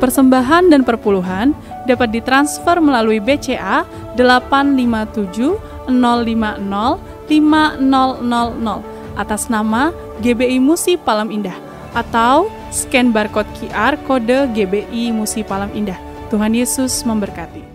Persembahan dan perpuluhan dapat ditransfer melalui BCA 857 050 5000 atas nama GBI Musi Palam Indah atau scan barcode QR kode GBI Musi Palam Indah. Tuhan Yesus memberkati.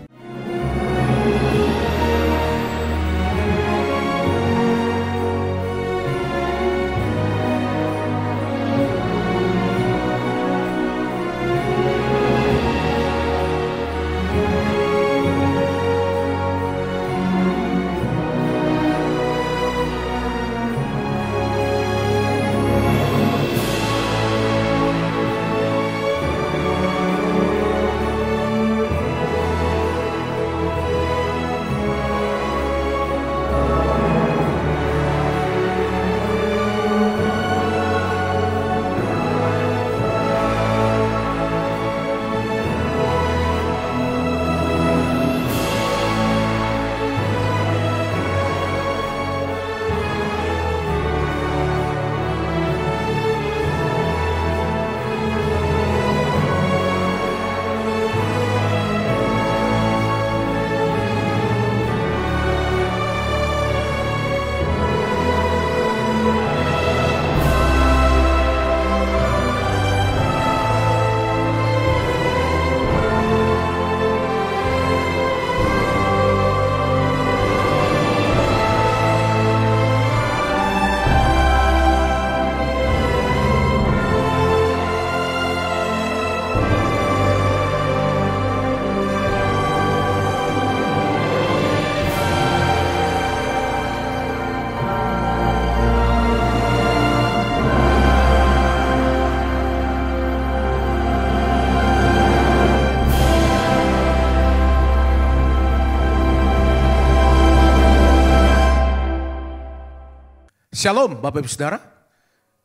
Shalom Bapak Ibu Saudara,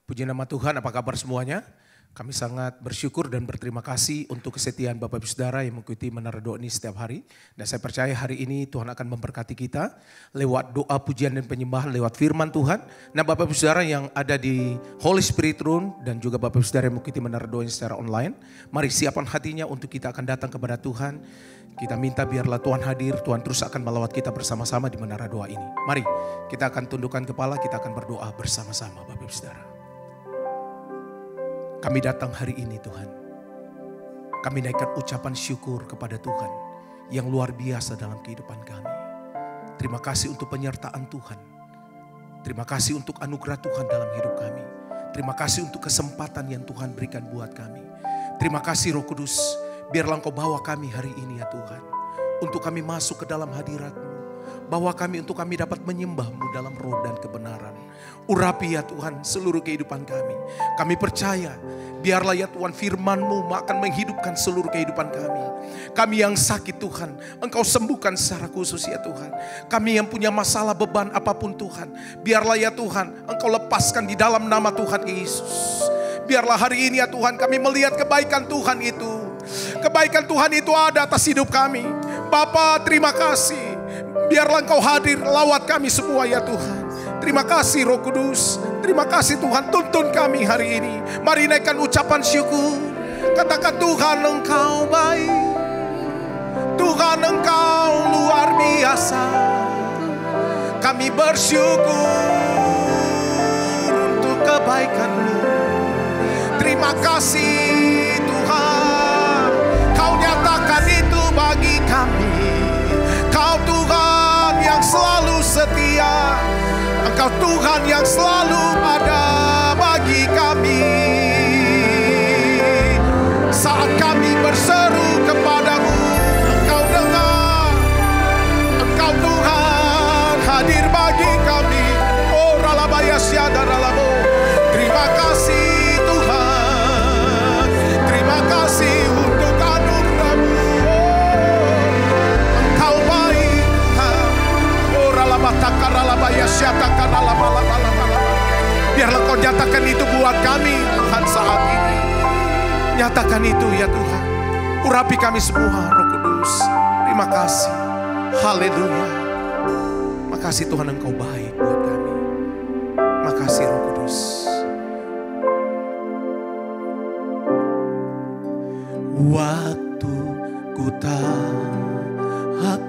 puji nama Tuhan, apa kabar semuanya? Kami sangat bersyukur dan berterima kasih untuk kesetiaan Bapak Ibu Saudara yang mengikuti Menara Doa ini setiap hari. Dan saya percaya hari ini Tuhan akan memberkati kita lewat doa, pujian dan penyembahan, lewat firman Tuhan. Nah Bapak Ibu Saudara yang ada di Holy Spirit Room dan juga Bapak Ibu Saudara yang mengikuti Menara Doa ini secara online, mari siapkan hatinya untuk kita akan datang kepada Tuhan. Kita minta biarlah Tuhan hadir, Tuhan terus akan melawat kita bersama-sama di Menara Doa ini. Mari kita akan tundukkan kepala, kita akan berdoa bersama-sama Bapak Ibu Saudara. Kami datang hari ini Tuhan. Kami naikkan ucapan syukur kepada Tuhan yang luar biasa dalam kehidupan kami. Terima kasih untuk penyertaan Tuhan. Terima kasih untuk anugerah Tuhan dalam hidup kami. Terima kasih untuk kesempatan yang Tuhan berikan buat kami. Terima kasih Roh Kudus, biarlah Engkau bawa kami hari ini ya Tuhan. Untuk kami masuk ke dalam hadirat-Mu. Bawa kami untuk kami dapat menyembah-Mu dalam roh dan kebenaran. Urapi ya Tuhan seluruh kehidupan kami. Kami percaya biarlah ya Tuhan firman-Mu akan menghidupkan seluruh kehidupan kami. Kami yang sakit Tuhan, Engkau sembuhkan secara khusus ya Tuhan. Kami yang punya masalah beban apapun Tuhan, biarlah ya Tuhan Engkau lepaskan di dalam nama Tuhan Yesus. Biarlah hari ini ya Tuhan kami melihat kebaikan Tuhan itu. Kebaikan Tuhan itu ada atas hidup kami. Bapa terima kasih. Biarlah Engkau hadir lawat kami semua ya Tuhan. Terima kasih Roh Kudus. Terima kasih Tuhan, tuntun kami hari ini. Mari naikkan ucapan syukur. Katakan Tuhan Engkau baik. Tuhan Engkau luar biasa. Kami bersyukur untuk kebaikan-Mu. Terima kasih Tuhan. Kau nyatakan itu bagi kami. Kau Tuhan yang selalu setia. Engkau Tuhan yang selalu ada bagi kami. Saat kami berseru kepadamu, Engkau dengar. Engkau Tuhan hadir bagi kami. Oh ralabaya syada ralabo. Terima kasih Tuhan. Terima kasih untuk anugerah-Mu. Engkau baik. Oh ralabataka ralabaya syada karalabalabala. Biarlah Kau nyatakan itu buat kami Tuhan saat ini. Nyatakan itu ya Tuhan. Urapi kami semua Roh Kudus. Terima kasih. Haleluya. Makasih Tuhan Engkau baik buat kami. Makasih Roh Kudus. Waktu ku takut,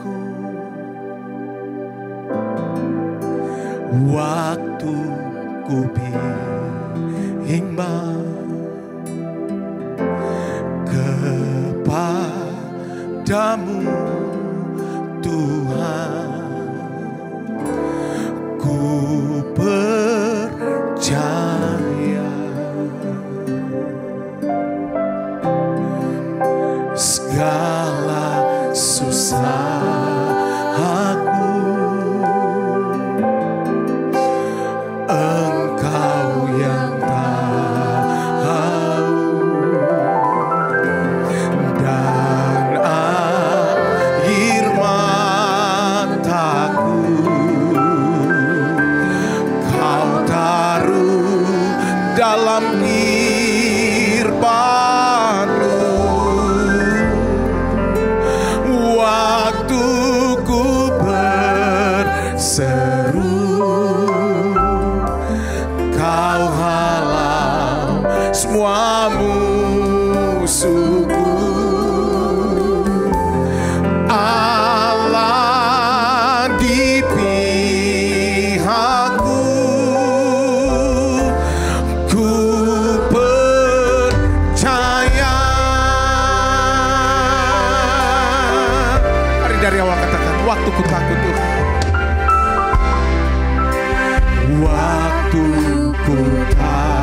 waktu ku bimbang kepadamu Tuhan, ku percaya segala susah aku, Engkau yang tahu, dan air mataku Kau taruh dalam irban-Mu. Waktu ku berseru, Kau halau semua musuhku. Allah di pihakku, ku percaya. Mari dari awal katakan, waktu ku takut Tuhan. Waktu ku takut,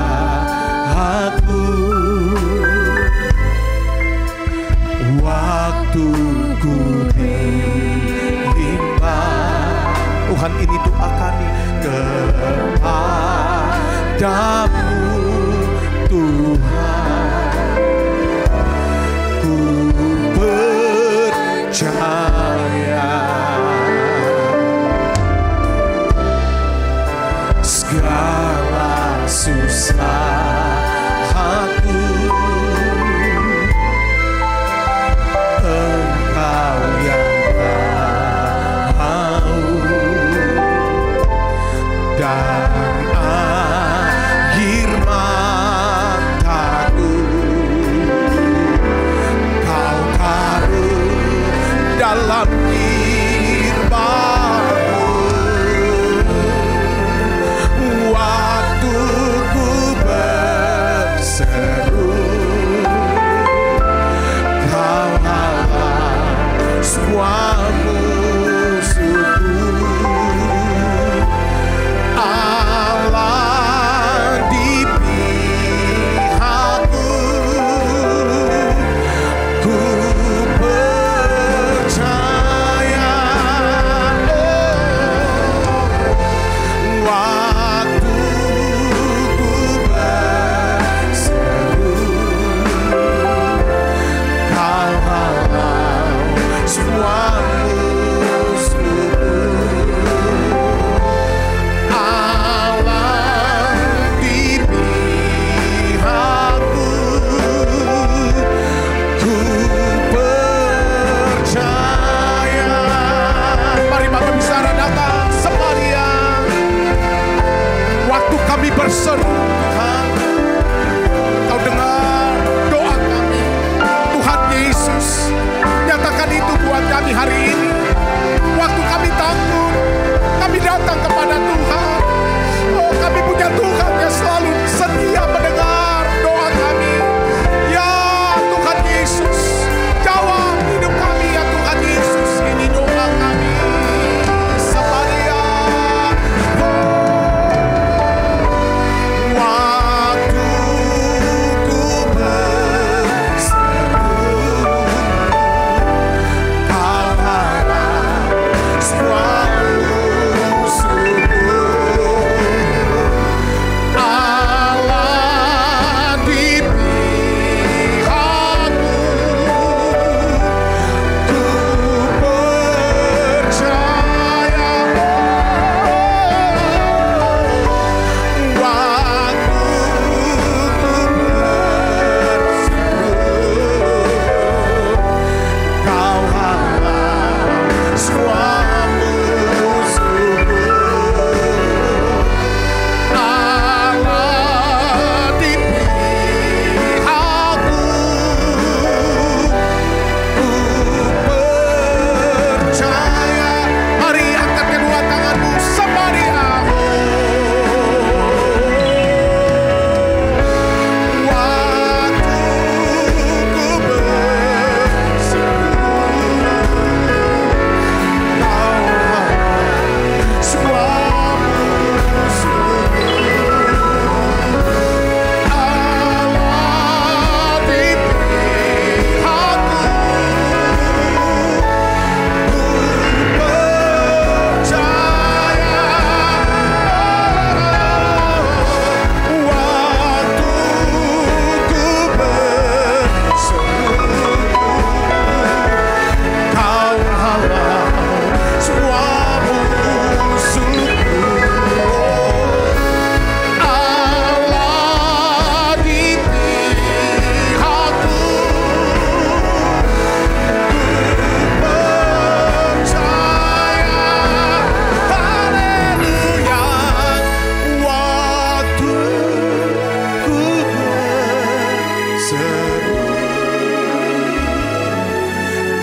seru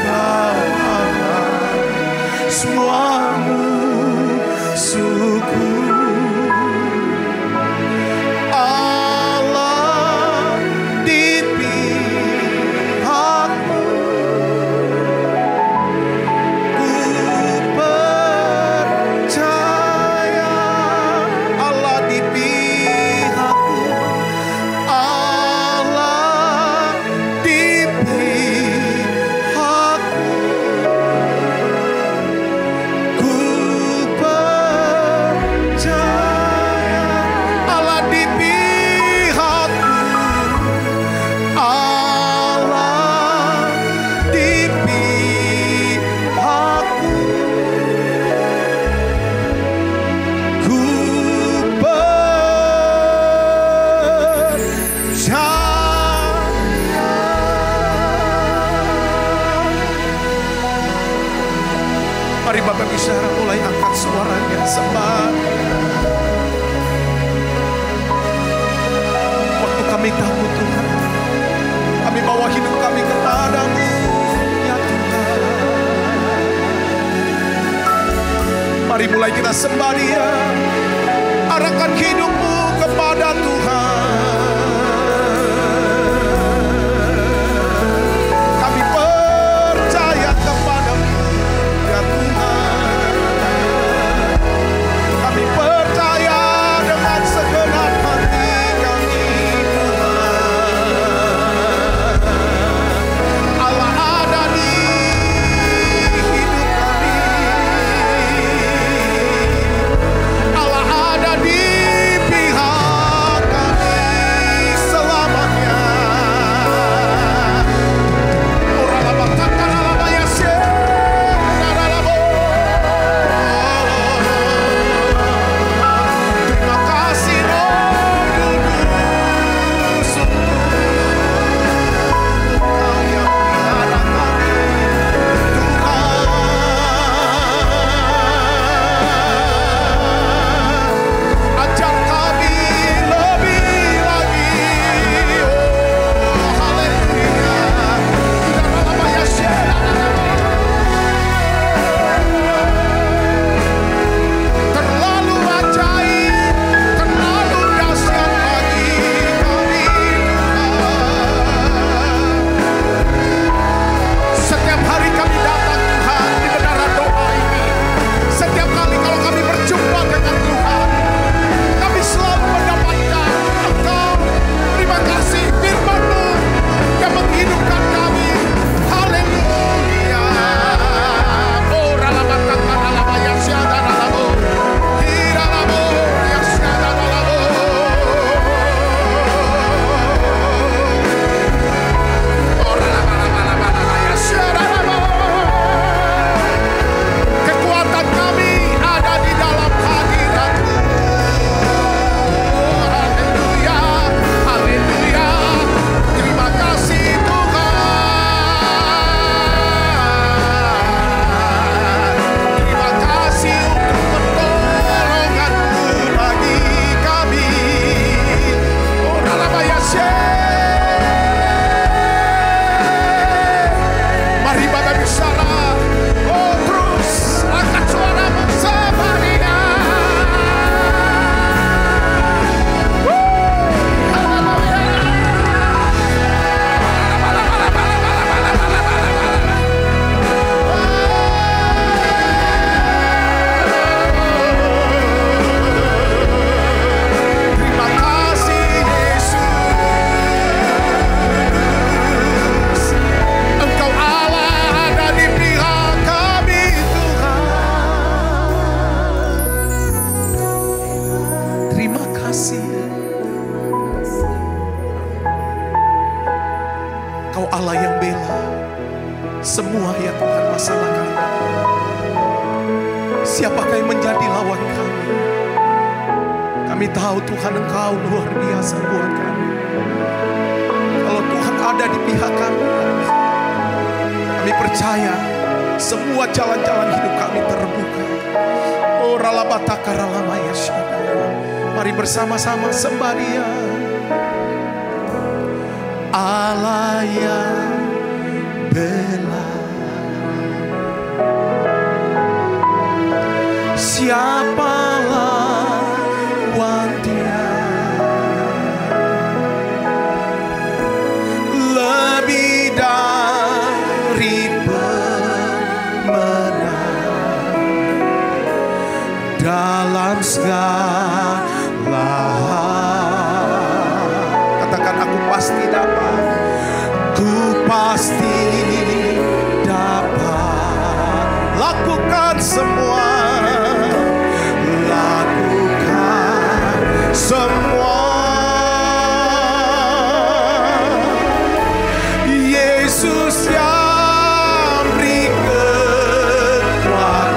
Kau Allah semua musuhku. Allah di pihakmu, ku percaya. Allah di pihakku, Allah di pihakku, ku percaya. Allah di pihakku, Allah di pihakku, ku percaya. Mari Bapak bicara, mulai angkat suaranya sembah. Waktu kami takut Tuhan, kami bawa hidup kami kepadamu ya Tuhan. Mari mulai kita sembah Dia, arahkan hidupmu kepada Tuhan. Kami percaya kepadamu ya Tuhan. Kami percaya dengan segenap hati kami Tuhan. Allah ada di hidup kami. Allah ada di pihak kami selamanya. Terima kasih Roh Kudus, Engkau yang pelihara kami Tuhan. Ajar kami lebih lagi, oh haleluya. Terlalu ajaib, terlalu dahsyat bagi kami Tuhan. Setiap hari kami datang Tuhan di menara doa ini. Setiap kali kalau kami berjumpa dengan Tuhan, kami selalu mendapatkan Engkau. Terima kasih firman-Mu yang menghidupkan kami. Haleluya. Oh ralabatan ralabaya syada ralabo. Hiralabo ya syada ralabo. Oh ralabalabaya syada ralabo. Kekuatan kami ada di dalam hadirat-Mu. Haleluya, haleluya. Terima kasih Tuhan. Terima kasih untuk pertolongan-Mu bagi kami. Oh ralabaya mari Bapak bicara. Oh terus angkat suaramu Samaria. Terima kasih Yesus. Engkau Allah ada di pihak kami Tuhan. Terima kasih. Kau Allah yang bela semua ya Tuhan masalah kami. Siapakah yang menjadi lawan kami? Kami tahu Tuhan Engkau luar biasa buat kami. Kalau Tuhan ada di pihak kami, kami percaya semua jalan-jalan hidup kami terbuka. Oh ralabataka ralamaya syada. Mari bersama-sama sembah Dia. Allah yang bela. Siapa lawan Dia? Lebih dari pemenang dalam segala hal. Katakan, aku pasti dapat. Ku pasti dapat lakukan semua. Semua Yesus yang beri kekuatan.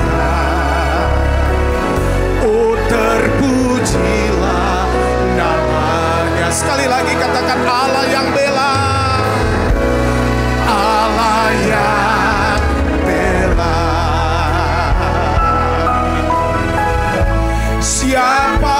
Oh, terpujilah namanya. Sekali lagi katakan, Allah yang bela. Allah yang bela. Siapa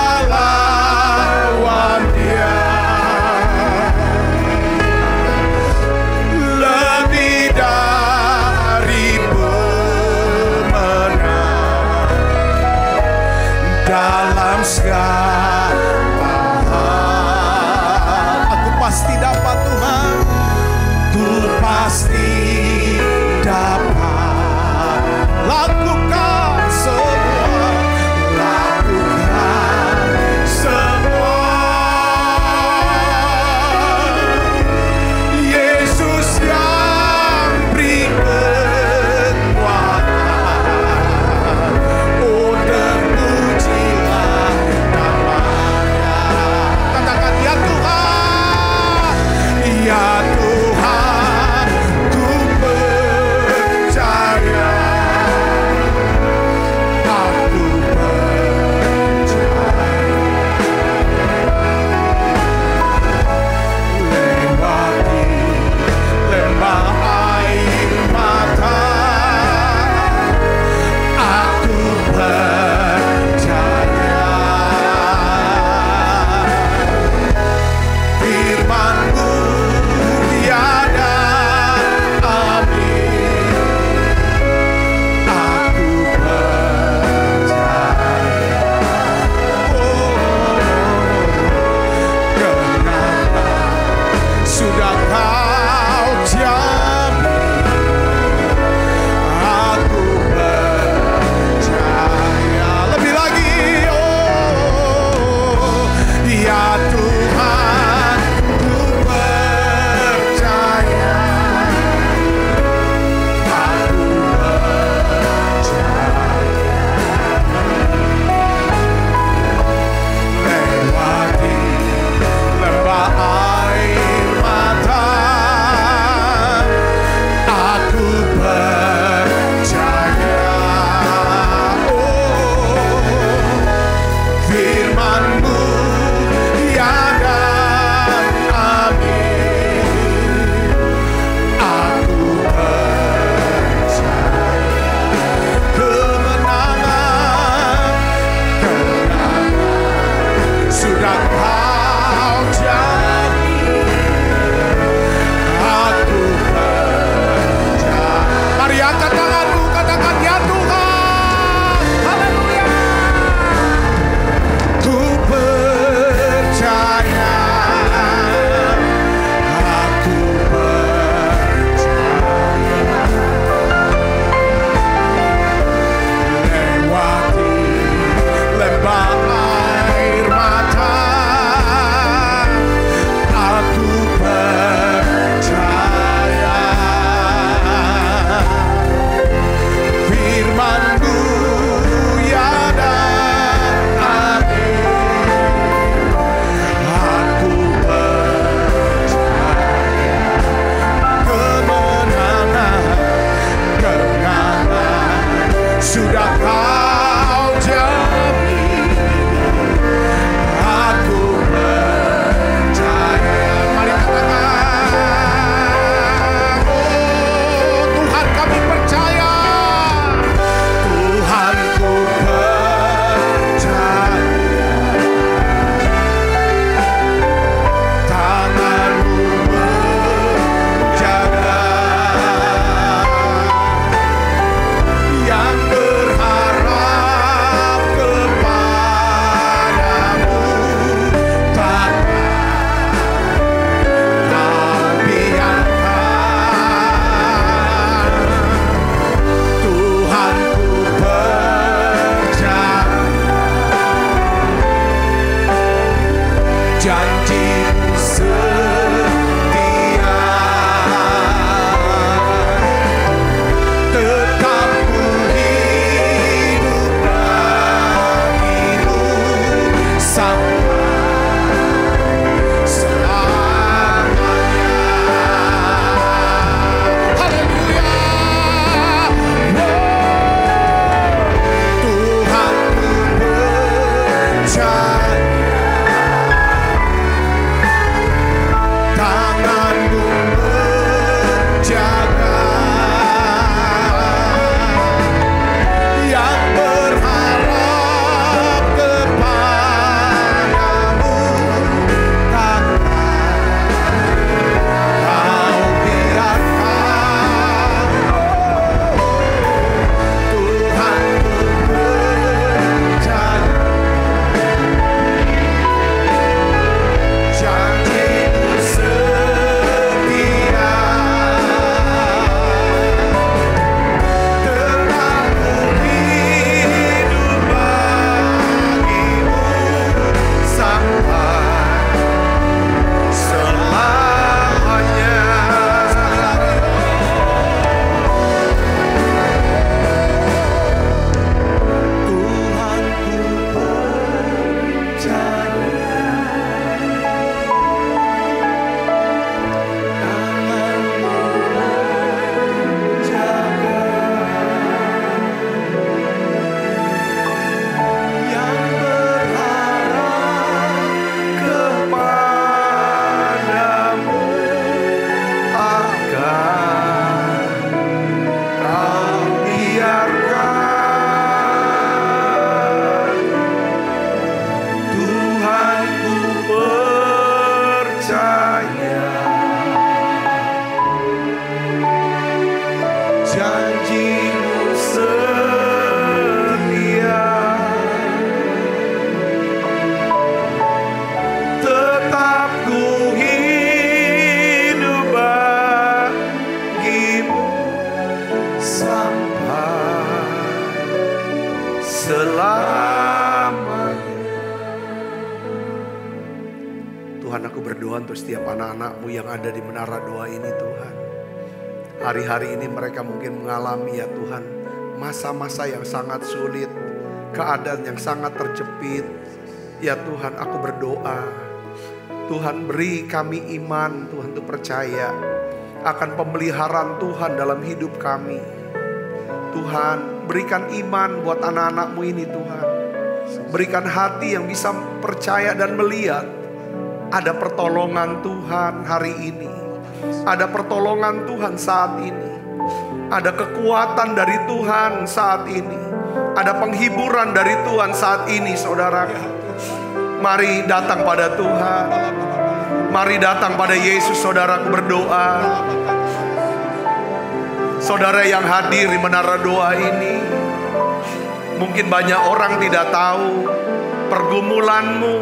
dalam segala hal. Aku pasti dapat Tuhan. Ku pasti dapat lakukan semua. Lakukan semua. Yesus yang beri kekuatan. Oh, terpujilah namanya. Katakan, ya Tuhan, ya Tuhan, ku percaya. Aku percaya. Lewati lembah air mata, aku percaya. Firman-Mu tiada amin. Aku percaya. Oh, kenapa sudah Kau jamin. Aku percaya. Lebih lagi, oh, ya Tuhan, ku percaya. Aku percaya. Lewati lembah air mata, setiap anak-anak-Mu yang ada di menara doa ini Tuhan. Hari-hari ini mereka mungkin mengalami ya Tuhan, masa-masa yang sangat sulit, keadaan yang sangat terjepit. Ya Tuhan, aku berdoa, Tuhan beri kami iman Tuhan untuk percaya akan pemeliharaan Tuhan dalam hidup kami. Tuhan, berikan iman buat anak-anak-Mu ini Tuhan. Berikan hati yang bisa percaya dan melihat ada pertolongan Tuhan hari ini. Ada pertolongan Tuhan saat ini. Ada kekuatan dari Tuhan saat ini. Ada penghiburan dari Tuhan saat ini, saudara. Mari datang pada Tuhan. Mari datang pada Yesus, saudaraku berdoa. Saudara yang hadir di menara doa ini, mungkin banyak orang tidak tahu pergumulanmu,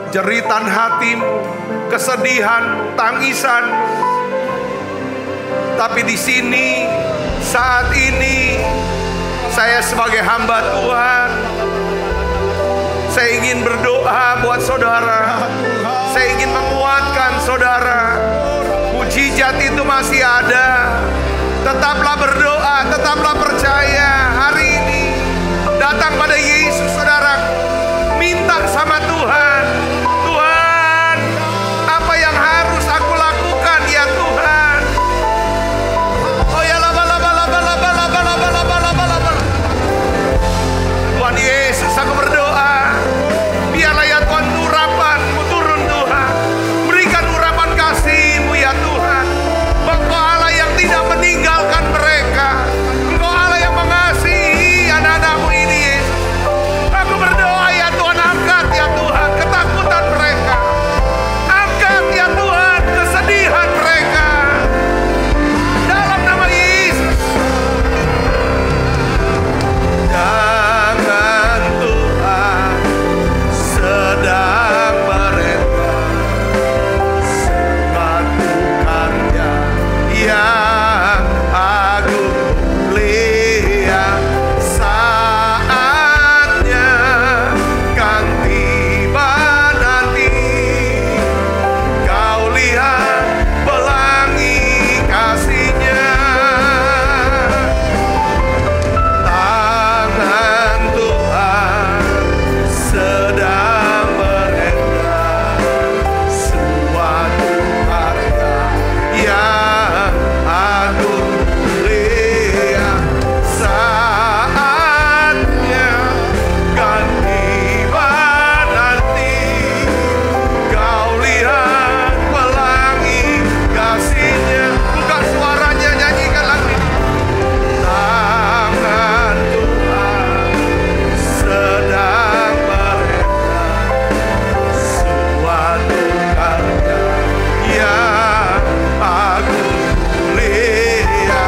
jeritan hatimu, kesedihanmu, tangisanmu. Tapi di sini, saat ini, saya sebagai hamba Tuhan, saya ingin berdoa buat saudara. Saya ingin menguatkan saudara. Mujizat itu masih ada. Tetaplah berdoa, tetaplah percaya. Hari ini datang pada Yesus, saudara. Minta sama Tuhan. Tuhan, apa yang harus aku lakukan ya Tuhan? Oh ya Tuhan Yesus, aku berdoa. Biarlah ya Tuhan urapan-Mu turun Tuhan. Berikan urapan kasih-Mu ya Tuhan. Engkau Allah yang tidak meninggalkan mereka. Engkau Allah yang mengasihi anak-anak-Mu ini Yesus. Aku berdoa ya Tuhan, angkat ya Tuhan ketakutan mereka. Angkat ya Tuhan kesedihan mereka. Dalam nama Yesus. Jangan Tuhan sedang mereka suatu karya yang agung mulia. Saatnya kan tiba nanti. Kau lihat pelangi kasih-Nya. Tangan Tuhan sedang merentah suatu karya yang agung mulia. Saatnya kan tiba nanti. Kau lihat pelangi kasih-Nya. Buka suaranya, nyanyikan lagu ini. Tangan Tuhan sedang merentah suatu karya yang agung mulia.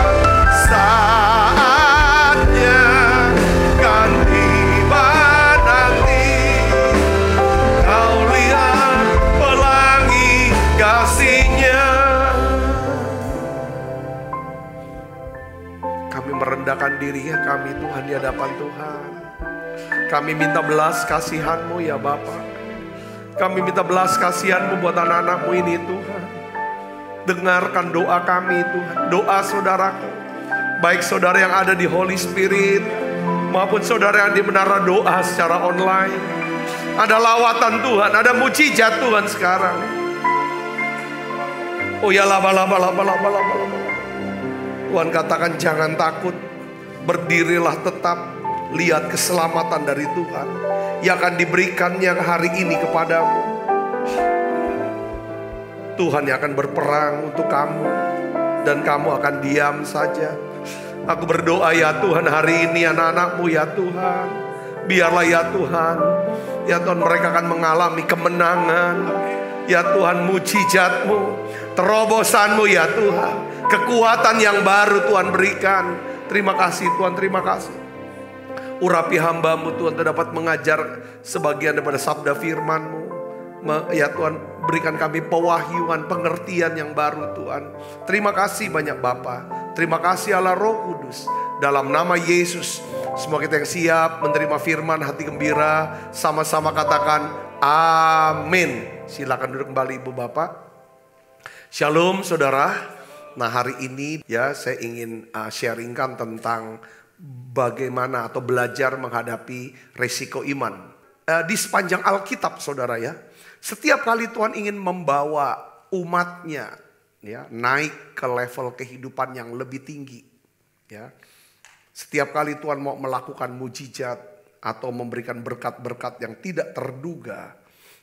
Saatnya kan tiba nanti. Kau lihat pelangi kasih-Nya. Kami merendahkan diri kami Tuhan di hadapan Tuhan. Kami minta belas kasihan-Mu ya Bapa. Kami minta belas kasihan-Mu buat anak-anak-Mu ini Tuhan. Dengarkan doa kami Tuhan. Doa saudaraku. Baik saudara yang ada di Holy Spirit maupun saudara yang di menara doa secara online. Ada lawatan Tuhan, ada mujizat Tuhan sekarang. Oh ya laba. Tuhan katakan jangan takut. Berdirilah tetap. Lihat keselamatan dari Tuhan yang akan diberikan yang hari ini kepadamu. Tuhan yang akan berperang untuk kamu. Dan kamu akan diam saja. Aku berdoa ya Tuhan hari ini anak-anak-Mu ya Tuhan. Biarlah ya Tuhan. Ya Tuhan mereka akan mengalami kemenangan. Ya Tuhan mujizat-Mu. Terobosan-Mu ya Tuhan. Kekuatan yang baru Tuhan berikan. Terima kasih Tuhan, terima kasih. Urapi hamba-Mu Tuhan terdapat mengajar sebagian daripada sabda firman-Mu. Ya Tuhan berikan kami pewahyuan, pengertian yang baru Tuhan. Terima kasih banyak Bapa. Terima kasih Allah Roh Kudus. Dalam nama Yesus semua kita yang siap menerima firman hati gembira sama-sama katakan Amin. Silakan duduk kembali Ibu Bapak. Shalom saudara. Nah hari ini ya saya ingin sharingkan tentang bagaimana atau belajar menghadapi resiko iman. Di sepanjang Alkitab saudara ya, setiap kali Tuhan ingin membawa umatnya ya naik ke level kehidupan yang lebih tinggi ya. Setiap kali Tuhan mau melakukan mujizat atau memberikan berkat-berkat yang tidak terduga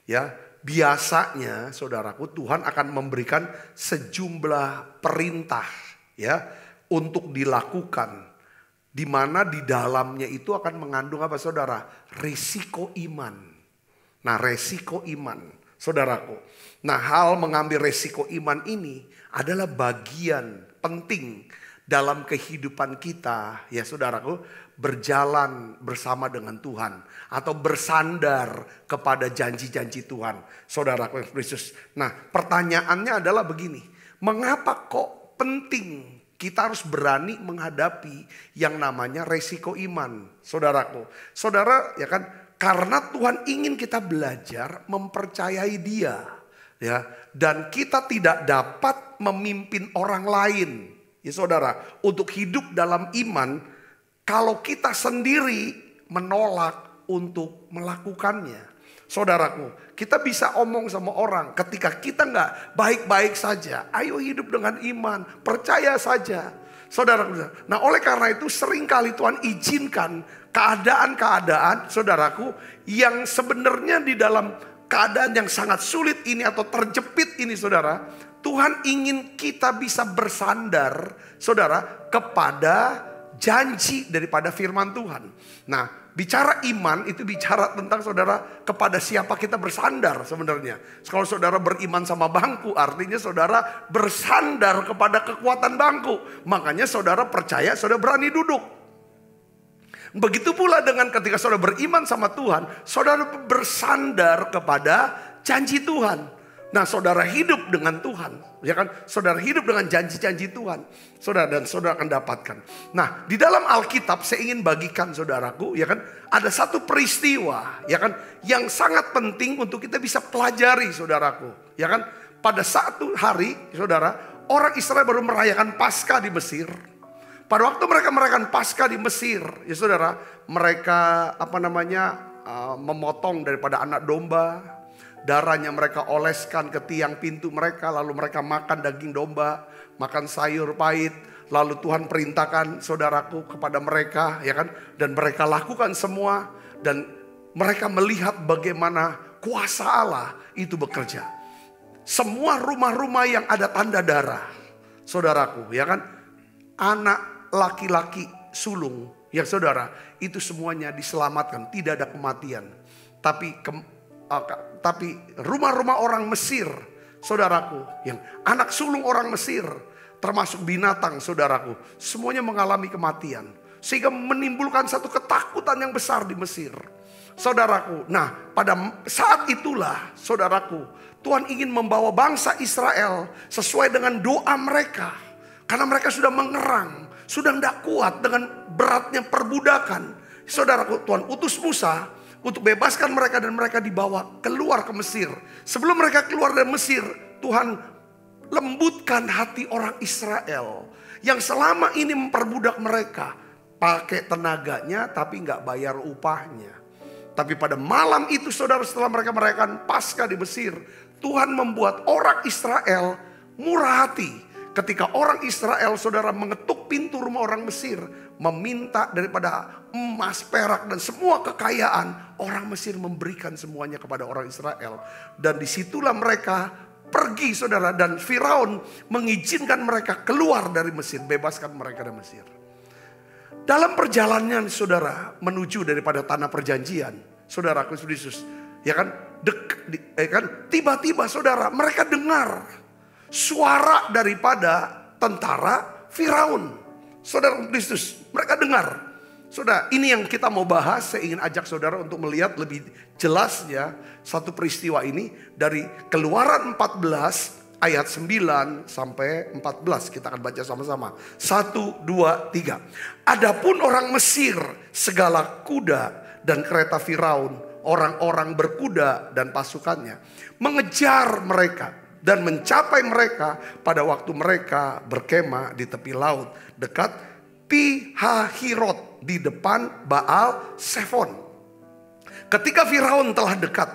ya, biasanya saudaraku Tuhan akan memberikan sejumlah perintah ya untuk dilakukan, di mana di dalamnya itu akan mengandung apa saudara? Resiko iman. Nah resiko iman saudaraku. Nah hal mengambil resiko iman ini adalah bagian penting dalam kehidupan kita ya saudaraku. Berjalan bersama dengan Tuhan atau bersandar kepada janji-janji Tuhan. Saudaraku yang Kristus. Nah pertanyaannya adalah begini. Mengapa kok penting kita harus berani menghadapi yang namanya resiko iman, saudaraku. Saudara, ya kan, karena Tuhan ingin kita belajar mempercayai Dia, ya, dan kita tidak dapat memimpin orang lain, ya saudara, untuk hidup dalam iman kalau kita sendiri menolak untuk melakukannya. Saudaraku, kita bisa omong sama orang ketika kita nggak baik-baik saja. Ayo hidup dengan iman, percaya saja. Saudaraku, nah oleh karena itu seringkali Tuhan izinkan keadaan-keadaan saudaraku yang sebenarnya di dalam keadaan yang sangat sulit ini atau terjepit ini saudara. Tuhan ingin kita bisa bersandar saudara kepada janji daripada firman Tuhan. Nah bicara iman itu bicara tentang saudara kepada siapa kita bersandar sebenarnya. Kalau saudara beriman sama bangku artinya saudara bersandar kepada kekuatan bangku. Makanya saudara percaya saudara berani duduk. Begitu pula dengan ketika saudara beriman sama Tuhan, saudara bersandar kepada janji Tuhan. Nah saudara hidup dengan Tuhan, ya kan? Saudara hidup dengan janji-janji Tuhan, saudara, dan saudara akan dapatkan. Nah di dalam Alkitab saya ingin bagikan saudaraku, ya kan? Ada satu peristiwa, ya kan? Yang sangat penting untuk kita bisa pelajari saudaraku, ya kan? Pada satu hari, saudara, orang Israel baru merayakan Paskah di Mesir. Pada waktu mereka merayakan Paskah di Mesir, ya saudara, mereka memotong daripada anak domba. Darahnya mereka oleskan ke tiang pintu mereka. Lalu mereka makan daging domba, makan sayur pahit. Lalu Tuhan perintahkan saudaraku kepada mereka, ya kan? Dan mereka lakukan semua. Dan mereka melihat bagaimana kuasa Allah itu bekerja. Semua rumah-rumah yang ada tanda darah, saudaraku, ya kan? Anak laki-laki sulung, ya saudara, itu semuanya diselamatkan, tidak ada kematian. Tapi rumah-rumah orang Mesir, saudaraku, yang anak sulung orang Mesir, termasuk binatang saudaraku, semuanya mengalami kematian. Sehingga menimbulkan satu ketakutan yang besar di Mesir. Saudaraku, nah pada saat itulah saudaraku, Tuhan ingin membawa bangsa Israel sesuai dengan doa mereka. Karena mereka sudah mengerang, sudah tidak kuat dengan beratnya perbudakan. Saudaraku, Tuhan utus Musa untuk bebaskan mereka dan mereka dibawa keluar ke Mesir. Sebelum mereka keluar dari Mesir, Tuhan lembutkan hati orang Israel yang selama ini memperbudak mereka, pakai tenaganya tapi nggak bayar upahnya. Tapi pada malam itu saudara, setelah mereka merayakan Paskah di Mesir, Tuhan membuat orang Israel murah hati. Ketika orang Israel saudara mengetuk pintu rumah orang Mesir, meminta daripada emas, perak dan semua kekayaan, orang Mesir memberikan semuanya kepada orang Israel. Dan disitulah mereka pergi saudara, dan Firaun mengizinkan mereka keluar dari Mesir, bebaskan mereka dari Mesir. Dalam perjalanan saudara menuju daripada tanah perjanjian, saudara Kristus, ya kan, tiba-tiba saudara mereka dengar suara daripada tentara Firaun. Saudara Kristus, mereka dengar. Saudara, ini yang kita mau bahas. Saya ingin ajak saudara untuk melihat lebih jelas ya satu peristiwa ini dari Keluaran 14 ayat 9 sampai 14. Kita akan baca sama-sama. 1, 2, 3. Adapun orang Mesir, segala kuda dan kereta Firaun orang-orang berkuda dan pasukannya mengejar mereka dan mencapai mereka pada waktu mereka berkemah di tepi laut dekat Pihahirot di depan Baal Sefon. Ketika Firaun telah dekat,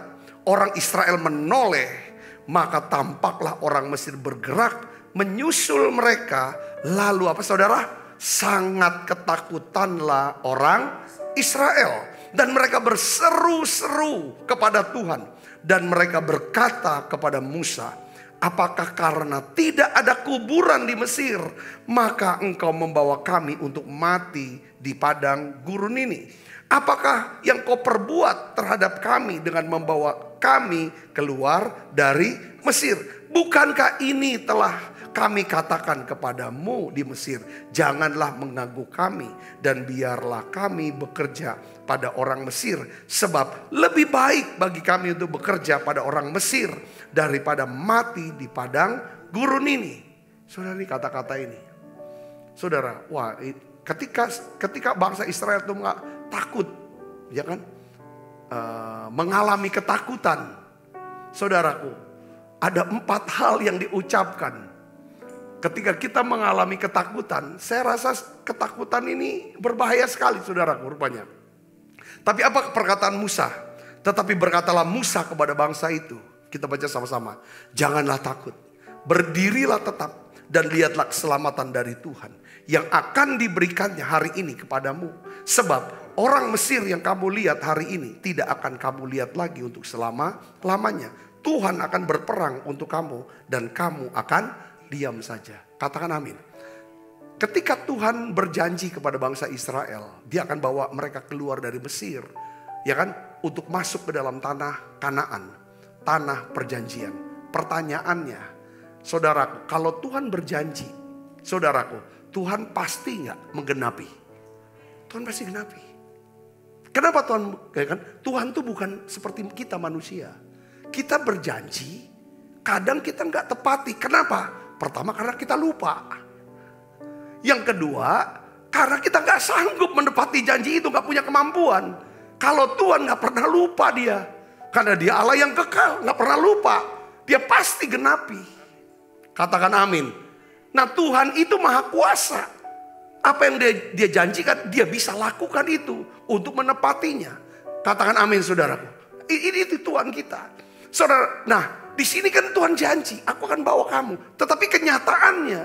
orang Israel menoleh, maka tampaklah orang Mesir bergerak menyusul mereka. Lalu apa saudara? Sangat ketakutanlah orang Israel. Dan mereka berseru-seru kepada Tuhan. Dan mereka berkata kepada Musa, apakah karena tidak ada kuburan di Mesir, maka engkau membawa kami untuk mati di padang gurun ini? Apakah yang kau perbuat terhadap kami dengan membawa kami keluar dari Mesir? Bukankah ini telah kami katakan kepadamu di Mesir, janganlah mengganggu kami dan biarlah kami bekerja pada orang Mesir. Sebab lebih baik bagi kami untuk bekerja pada orang Mesir daripada mati di padang gurun ini. Saudara, ini kata-kata ini, saudara, wah, ketika bangsa Israel itu nggak takut, ya kan, mengalami ketakutan, saudaraku, ada 4 hal yang diucapkan. Ketika kita mengalami ketakutan, saya rasa ketakutan ini berbahaya sekali, saudaraku, rupanya. Tapi apa perkataan Musa? Tetapi berkatalah Musa kepada bangsa itu. Kita baca sama-sama. Janganlah takut, berdirilah tetap dan lihatlah keselamatan dari Tuhan yang akan diberikannya hari ini kepadamu. Sebab orang Mesir yang kamu lihat hari ini tidak akan kamu lihat lagi untuk selama-lamanya. Tuhan akan berperang untuk kamu dan kamu akan diam saja. Katakan amin. Ketika Tuhan berjanji kepada bangsa Israel, dia akan bawa mereka keluar dari Mesir, ya kan, untuk masuk ke dalam tanah Kanaan, tanah perjanjian. Pertanyaannya, saudaraku, kalau Tuhan berjanji, saudaraku, Tuhan pasti nggak menggenapi? Tuhan pasti genapi. Kenapa Tuhan? Ya kan? Tuhan tuh bukan seperti kita manusia. Kita berjanji, kadang kita nggak tepati. Kenapa? Pertama, karena kita lupa. Yang kedua, karena kita nggak sanggup menepati janji itu, nggak punya kemampuan. Kalau Tuhan nggak pernah lupa dia, karena dia Allah yang kekal, nggak pernah lupa. Dia pasti genapi. Katakan amin. Nah, Tuhan itu maha kuasa. Apa yang dia janjikan, dia bisa lakukan itu untuk menepatinya. Katakan amin, saudaraku. Ini itu Tuhan kita, saudara. Nah, di sini kan Tuhan janji, aku akan bawa kamu. Tetapi kenyataannya,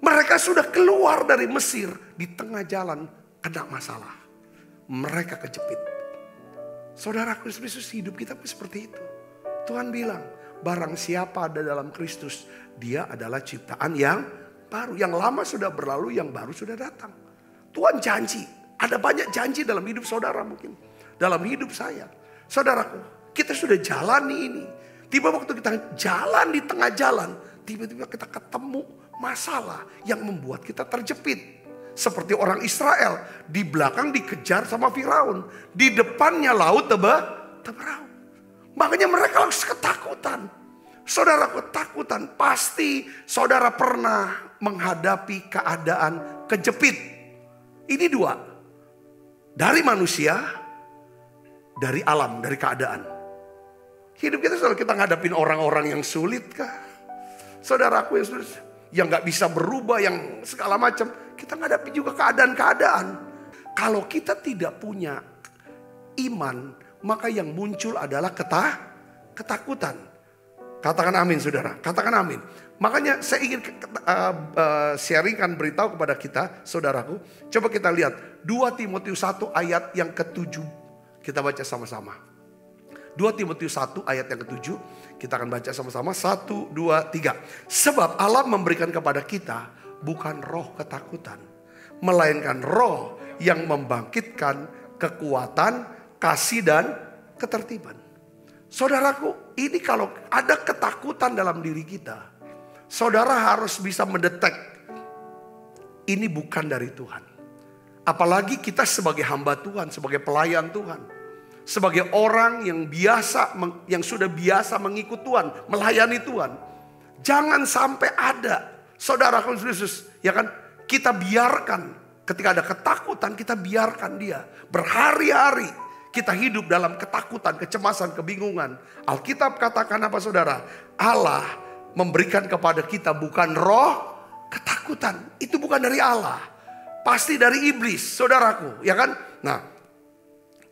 mereka sudah keluar dari Mesir, di tengah jalan kena masalah. Mereka kejepit. Saudara Kristus, hidup kita seperti itu. Tuhan bilang, barang siapa ada dalam Kristus, dia adalah ciptaan yang baru. Yang lama sudah berlalu, yang baru sudah datang. Tuhan janji, ada banyak janji dalam hidup saudara mungkin. Dalam hidup saya. Saudaraku, kita sudah jalani ini. Tiba waktu kita jalan di tengah jalan, tiba-tiba kita ketemu masalah yang membuat kita terjepit. Seperti orang Israel, di belakang dikejar sama Firaun, di depannya laut teberau. Makanya mereka langsung ketakutan. Saudara ketakutan, pasti saudara pernah menghadapi keadaan kejepit. Ini 2, dari manusia, dari alam, dari keadaan. Hidup kita selalu kita ngadapin orang-orang yang sulit kah? Saudaraku yang sulit, yang gak bisa berubah, yang segala macam. Kita ngadapi juga keadaan-keadaan. Kalau kita tidak punya iman, maka yang muncul adalah ketakutan. Katakan amin, saudara. Katakan amin. Makanya saya ingin sharingkan, beritahu kepada kita, saudaraku. Coba kita lihat 2 Timotius 1 ayat yang ke-7. Kita baca sama-sama. 2 Timotius 1 ayat yang ke-7. Kita akan baca sama-sama. 1, 2, 3. Sebab Allah memberikan kepada kita bukan roh ketakutan, melainkan roh yang membangkitkan kekuatan, kasih dan ketertiban. Saudaraku, ini kalau ada ketakutan dalam diri kita, saudara harus bisa mendetek ini bukan dari Tuhan. Apalagi kita sebagai hamba Tuhan, sebagai pelayan Tuhan, sebagai orang yang yang sudah biasa mengikut Tuhan, melayani Tuhan. Jangan sampai ada, saudara Kristus, ya kan, kita biarkan ketika ada ketakutan, kita biarkan dia berhari-hari Kita hidup dalam ketakutan, kecemasan, kebingungan. Alkitab katakan apa saudara? Allah memberikan kepada kita bukan roh ketakutan. Itu bukan dari Allah. Pasti dari iblis, saudaraku. Ya kan? Nah,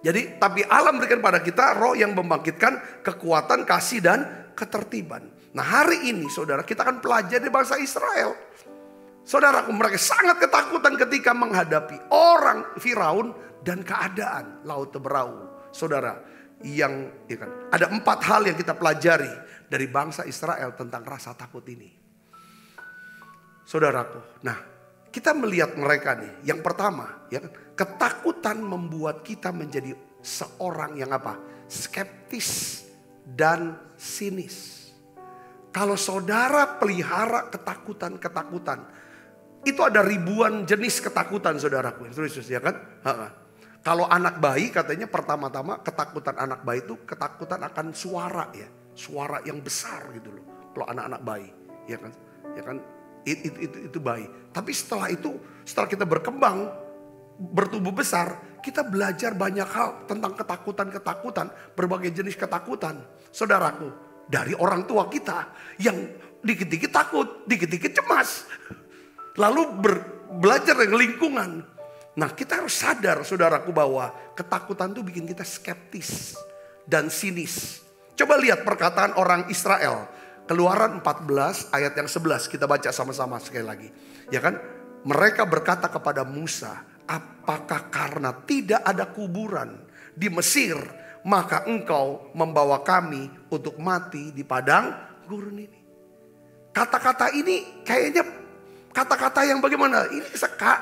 jadi tapi Allah memberikan pada kita roh yang membangkitkan kekuatan, kasih dan ketertiban. Nah hari ini saudara, kita akan pelajari bangsa Israel. Saudaraku, mereka sangat ketakutan ketika menghadapi orang Firaun dan keadaan laut berau. Saudara, ya kan, ada 4 hal yang kita pelajari dari bangsa Israel tentang rasa takut ini. Saudaraku, nah kita melihat mereka nih. Yang pertama, ya kan, ketakutan membuat kita menjadi seorang yang apa? Skeptis dan sinis. Kalau saudara pelihara ketakutan, itu ada ribuan jenis ketakutan saudaraku. Ya kan? Kalau anak bayi katanya pertama-tama ketakutan anak bayi itu ketakutan akan suara ya. Suara yang besar gitu loh. Kalau anak-anak bayi. Ya kan? Itu bayi. Tapi setelah itu, setelah kita berkembang, bertumbuh besar, kita belajar banyak hal tentang ketakutan, berbagai jenis ketakutan. Saudaraku, dari orang tua kita yang dikit-dikit takut, dikit-dikit cemas. Lalu belajar dari lingkungan. Nah kita harus sadar saudaraku bahwa ketakutan itu bikin kita skeptis dan sinis. Coba lihat perkataan orang Israel. Keluaran 14 ayat yang 11 kita baca sama-sama sekali lagi. Ya kan? Mereka berkata kepada Musa, apakah karena tidak ada kuburan di Mesir maka engkau membawa kami untuk mati di padang gurun ini? Kata-kata ini kayaknya kata-kata yang bagaimana? Ini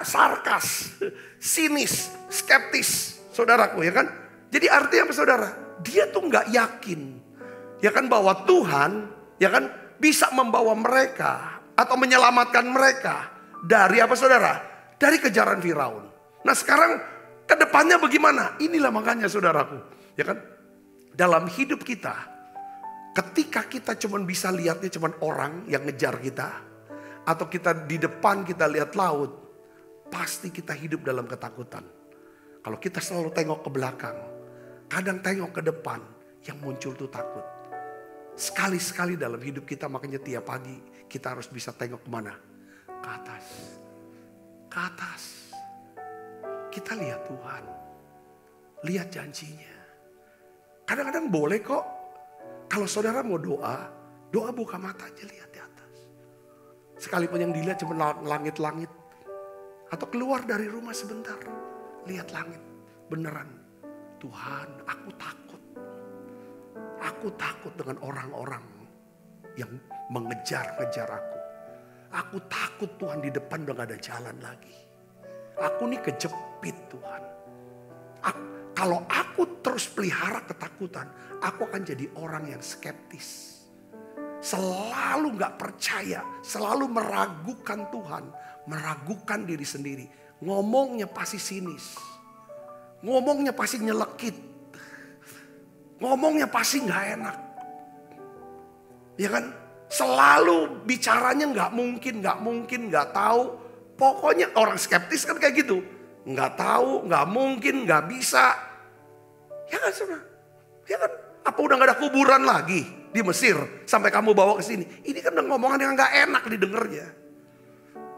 sarkas, sinis, skeptis, saudaraku ya kan? Jadi artinya apa saudara? Dia tuh nggak yakin, ya kan bahwa Tuhan, ya kan bisa membawa mereka atau menyelamatkan mereka dari apa saudara? Dari kejaran Firaun. Nah sekarang ke depannya bagaimana? Inilah makanya saudaraku, ya kan? Dalam hidup kita, ketika kita cuma bisa lihatnya cuma orang yang ngejar kita, atau kita di depan kita lihat laut, pasti kita hidup dalam ketakutan. Kalau kita selalu tengok ke belakang, kadang tengok ke depan, yang muncul tuh takut. Sekali-sekali dalam hidup kita, makanya tiap pagi kita harus bisa tengok kemana? Ke atas. Ke atas. Kita lihat Tuhan. Lihat janjinya. Kadang-kadang boleh kok. Kalau saudara mau doa buka mata aja lihat di atas. Sekalipun yang dilihat cuma langit-langit. Atau keluar dari rumah sebentar. Lihat langit. Beneran. Tuhan, aku takut. Aku takut dengan orang-orang yang mengejar-ngejar aku. Aku takut Tuhan di depan udah gak ada jalan lagi. Aku nih kejepit Tuhan. Kalau aku terus pelihara ketakutan, aku akan jadi orang yang skeptis. Selalu gak percaya, selalu meragukan Tuhan, meragukan diri sendiri. Ngomongnya pasti sinis. Ngomongnya pasti nyelekit. Ngomongnya pasti gak enak. Ya kan? Selalu bicaranya gak mungkin, gak tahu. Pokoknya orang skeptis kan kayak gitu. Gak tahu, gak mungkin, gak bisa. Ya kan saudara? Ya kan? Apa udah gak ada kuburan lagi di Mesir sampai kamu bawa ke sini? Ini kan udah ngomongan yang gak enak didengarnya.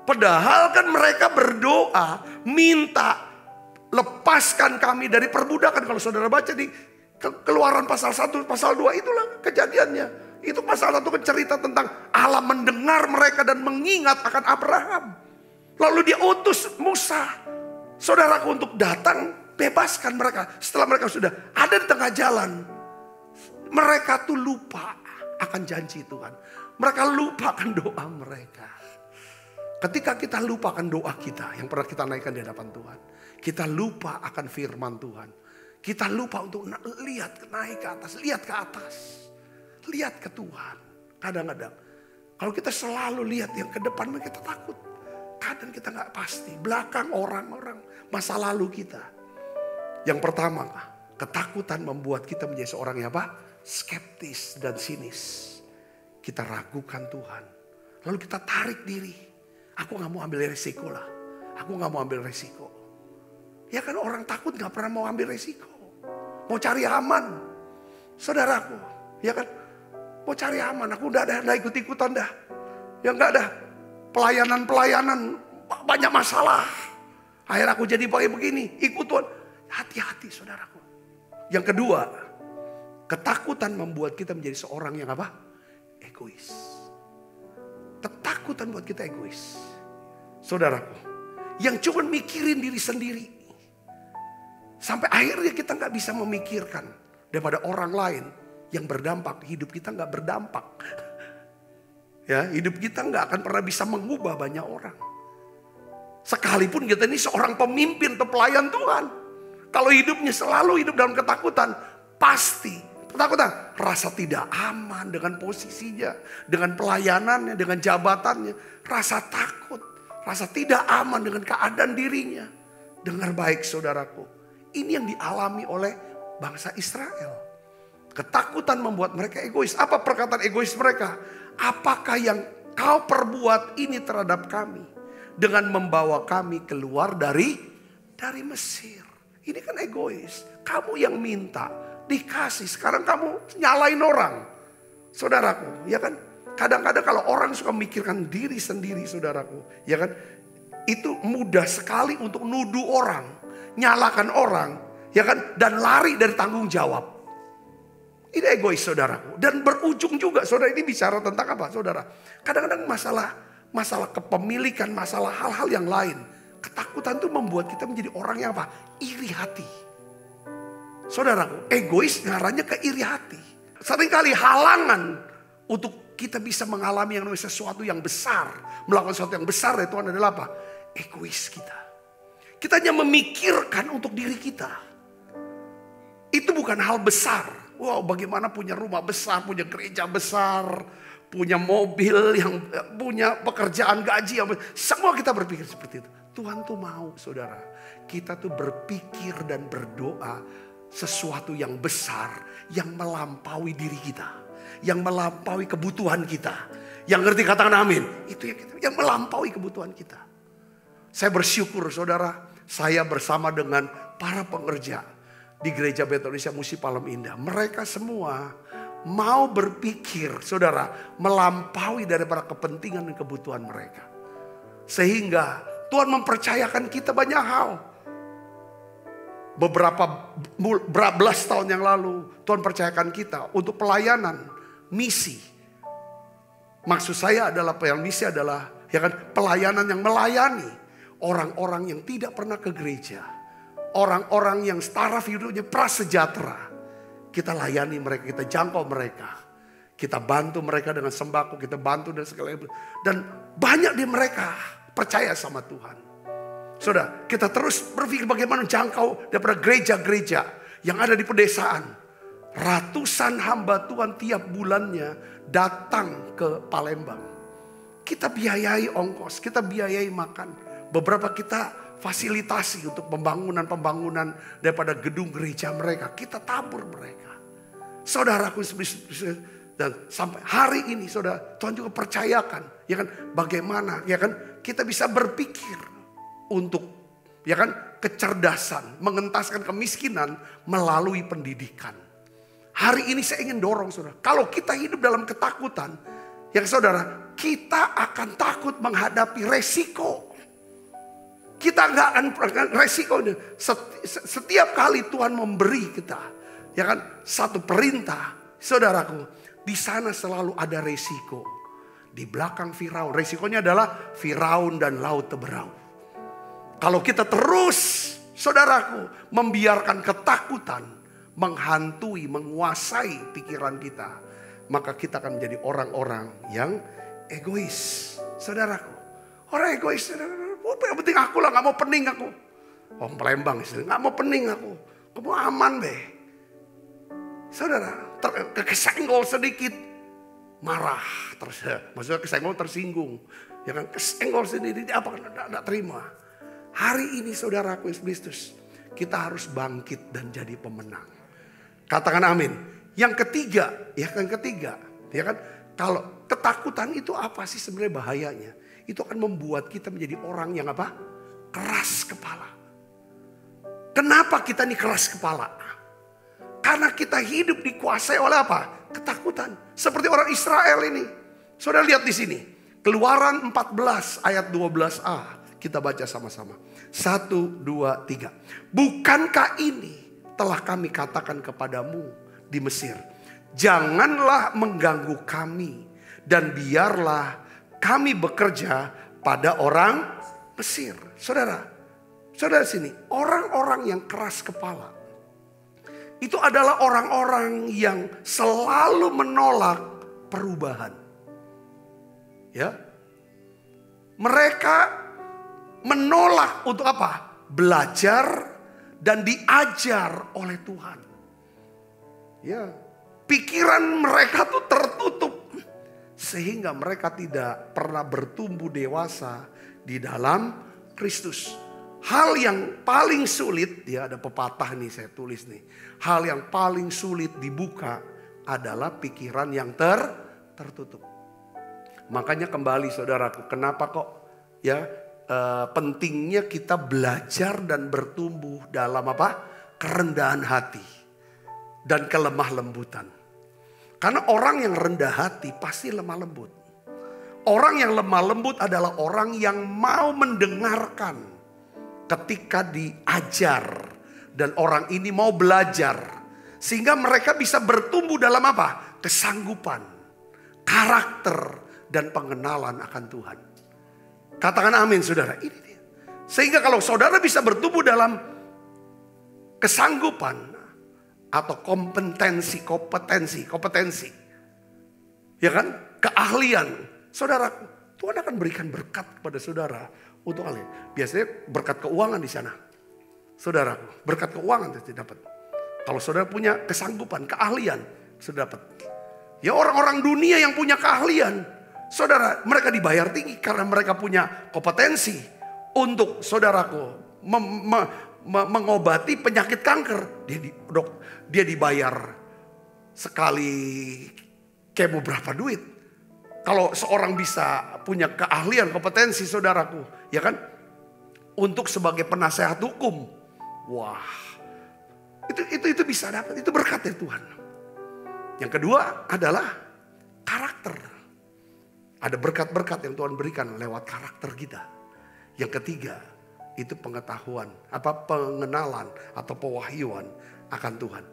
Padahal kan mereka berdoa, minta lepaskan kami dari perbudakan. Kalau saudara baca di Keluaran pasal 1, pasal 2 itulah kejadiannya. Itu pasal 1 kan cerita tentang Allah mendengar mereka dan mengingat akan Abraham. Lalu dia utus Musa, saudaraku, untuk datang bebaskan mereka. Setelah mereka sudah ada di tengah jalan, mereka tuh lupa akan janji Tuhan. Mereka lupakan doa mereka. Ketika kita lupakan doa kita yang pernah kita naikkan di hadapan Tuhan, kita lupa akan firman Tuhan. Kita lupa untuk lihat naik ke atas, lihat ke atas, lihat ke Tuhan. Kadang-kadang kalau kita selalu lihat yang ke depan, kita takut. Kadang kita nggak pasti. Belakang orang-orang masa lalu kita. Yang pertama, ketakutan membuat kita menjadi seorang yang apa? Skeptis dan sinis. Kita ragukan Tuhan. Lalu kita tarik diri. Aku nggak mau ambil resiko lah. Aku nggak mau ambil resiko. Ya kan orang takut gak pernah mau ambil resiko. mau cari aman. Saudaraku, ya kan? Mau cari aman, aku udah ikut-ikutan dah. Ya enggak ada pelayanan, banyak masalah. Akhirnya aku jadi pakai begini, ikut Tuhan. Hati-hati saudaraku. Yang kedua, ketakutan membuat kita menjadi seorang yang apa? Egois. Ketakutan buat kita egois. Saudaraku, yang cuma mikirin diri sendiri. Sampai akhirnya kita gak bisa memikirkan daripada orang lain yang berdampak. Hidup kita gak berdampak. Ya, hidup kita gak akan pernah bisa mengubah banyak orang. Sekalipun kita ini seorang pemimpin atau pelayan Tuhan. Kalau hidupnya selalu hidup dalam ketakutan, pasti ketakutan, rasa tidak aman dengan posisinya, dengan pelayanannya, dengan jabatannya, rasa takut, rasa tidak aman dengan keadaan dirinya. Dengar baik saudaraku, ini yang dialami oleh bangsa Israel. Ketakutan membuat mereka egois. Apa perkataan egois mereka? Apakah yang kau perbuat ini terhadap kami dengan membawa kami keluar dari Mesir? Ini kan egois. Kamu yang minta, dikasih. Sekarang kamu nyalain orang. Saudaraku, ya kan? Kadang-kadang kalau orang suka mikirkan diri sendiri, saudaraku, ya kan? Itu mudah sekali untuk nuduh orang, nyalakan orang, ya kan? Dan lari dari tanggung jawab. Ini egois, saudaraku. Dan berujung juga, saudara, ini bicara tentang apa, saudara? Kadang-kadang masalah kepemilikan, masalah hal-hal yang lain. Ketakutan itu membuat kita menjadi orang yang apa? Iri hati. Saudaraku, egois ngarahnya ke iri hati. Seringkali halangan untuk kita bisa mengalami yang namanya sesuatu yang besar. Melakukan sesuatu yang besar itu adalah apa? Egois kita. Kita hanya memikirkan untuk diri kita. Itu bukan hal besar. Wow, bagaimana punya rumah besar, punya gereja besar, punya mobil, yang punya pekerjaan gaji yang besar. Semua kita berpikir seperti itu. Tuhan tuh mau, saudara, kita tuh berpikir dan berdoa sesuatu yang besar, yang melampaui diri kita, yang melampaui kebutuhan kita. Yang ngerti katakan amin. Itu yang melampaui kebutuhan kita. Saya bersyukur, saudara, saya bersama dengan para pengerja di Gereja Bethel Indonesia Musi Palem Indah. Mereka semua mau berpikir, saudara, melampaui daripada kepentingan dan kebutuhan mereka. Sehingga Tuhan mempercayakan kita banyak hal. Berapa belas tahun yang lalu Tuhan percayakan kita untuk pelayanan misi. Maksud saya adalah misi adalah ya kan, pelayanan yang melayani orang-orang yang tidak pernah ke gereja. Orang-orang yang taraf hidupnya prasejahtera. Kita layani mereka, kita jangkau mereka. Kita bantu mereka dengan sembako, kita bantu dan segala itu. Dan banyak di mereka percaya sama Tuhan. Saudara, kita terus berpikir bagaimana jangkau daripada gereja-gereja yang ada di pedesaan. Ratusan hamba Tuhan tiap bulannya datang ke Palembang. Kita biayai ongkos, kita biayai makan. Beberapa kita fasilitasi untuk pembangunan daripada gedung gereja mereka. Kita tabur mereka. Saudaraku, dan sampai hari ini saudara, Tuhan juga percayakan, ya kan, bagaimana, ya kan, kita bisa berpikir untuk, ya kan, kecerdasan, mengentaskan kemiskinan melalui pendidikan. Hari ini saya ingin dorong saudara, kalau kita hidup dalam ketakutan, ya saudara, kita akan takut menghadapi resiko. Kita nggak akan resikonya. Setiap kali Tuhan memberi kita, ya kan, satu perintah, saudaraku, di sana selalu ada resiko. Di belakang Firaun, resikonya adalah Firaun dan laut Teberau. Kalau kita terus, saudaraku, membiarkan ketakutan menghantui, menguasai pikiran kita, maka kita akan menjadi orang-orang yang egois. Saudaraku, orang egois, yang penting aku lah, gak mau pening aku. Oh, Palembang istilah, gak mau pening aku. Kamu aman deh. Saudara, kesenggol sedikit, marah. Maksudnya kesenggol tersinggung. Ya kan, kesenggol sendiri, apa tidak terima. Hari ini saudaraku Yesus Kristus, kita harus bangkit dan jadi pemenang. Katakan amin. Yang ketiga, ya kan, kalau ketakutan itu apa sih sebenarnya bahayanya? Itu akan membuat kita menjadi orang yang apa? Keras kepala. Kenapa kita ini keras kepala? Karena kita hidup dikuasai oleh apa? Ketakutan. Seperti orang Israel ini. Saudara lihat di sini. Keluaran 14 ayat 12a. Kita baca sama-sama. 1, 2, 3. Bukankah ini telah kami katakan kepadamu di Mesir? Janganlah mengganggu kami. Dan biarlah kami bekerja pada orang Mesir. Saudara sini. Orang-orang yang keras kepala. Itu adalah orang-orang yang selalu menolak perubahan. Ya. Mereka menolak untuk apa? Belajar dan diajar oleh Tuhan. Ya. Pikiran mereka tuh tertutup. Sehingga mereka tidak pernah bertumbuh dewasa di dalam Kristus. Hal yang paling sulit, ya ada pepatah nih saya tulis nih. Hal yang paling sulit dibuka adalah pikiran yang tertutup. Makanya kembali saudaraku, kenapa kok ya pentingnya kita belajar dan bertumbuh dalam apa? Kerendahan hati dan kelemah lembutan. Karena orang yang rendah hati pasti lemah lembut. Orang yang lemah lembut adalah orang yang mau mendengarkan ketika diajar. Dan orang ini mau belajar. Sehingga mereka bisa bertumbuh dalam apa? Kesanggupan, karakter, dan pengenalan akan Tuhan. Katakan amin saudara. Ini dia. Sehingga kalau saudara bisa bertumbuh dalam kesanggupan atau kompetensi. Ya kan? Keahlian. Saudara, Tuhan akan berikan berkat kepada saudara untuk kalian. Biasanya berkat keuangan di sana. Saudara, berkat keuangan itu dapat. Kalau saudara punya kesanggupan, keahlian, saudara dapat. Ya orang-orang dunia yang punya keahlian, saudara, mereka dibayar tinggi karena mereka punya kompetensi untuk saudaraku mengobati penyakit kanker. Dia dibayar sekali kemo berapa duit. Kalau seorang bisa punya keahlian, kompetensi saudaraku, ya kan? Untuk sebagai penasehat hukum. Wah, itu bisa dapat, itu berkat dari Tuhan. Yang kedua adalah karakter. Ada berkat-berkat yang Tuhan berikan lewat karakter kita. Yang ketiga, itu pengetahuan, pengenalan atau pewahyuan akan Tuhan.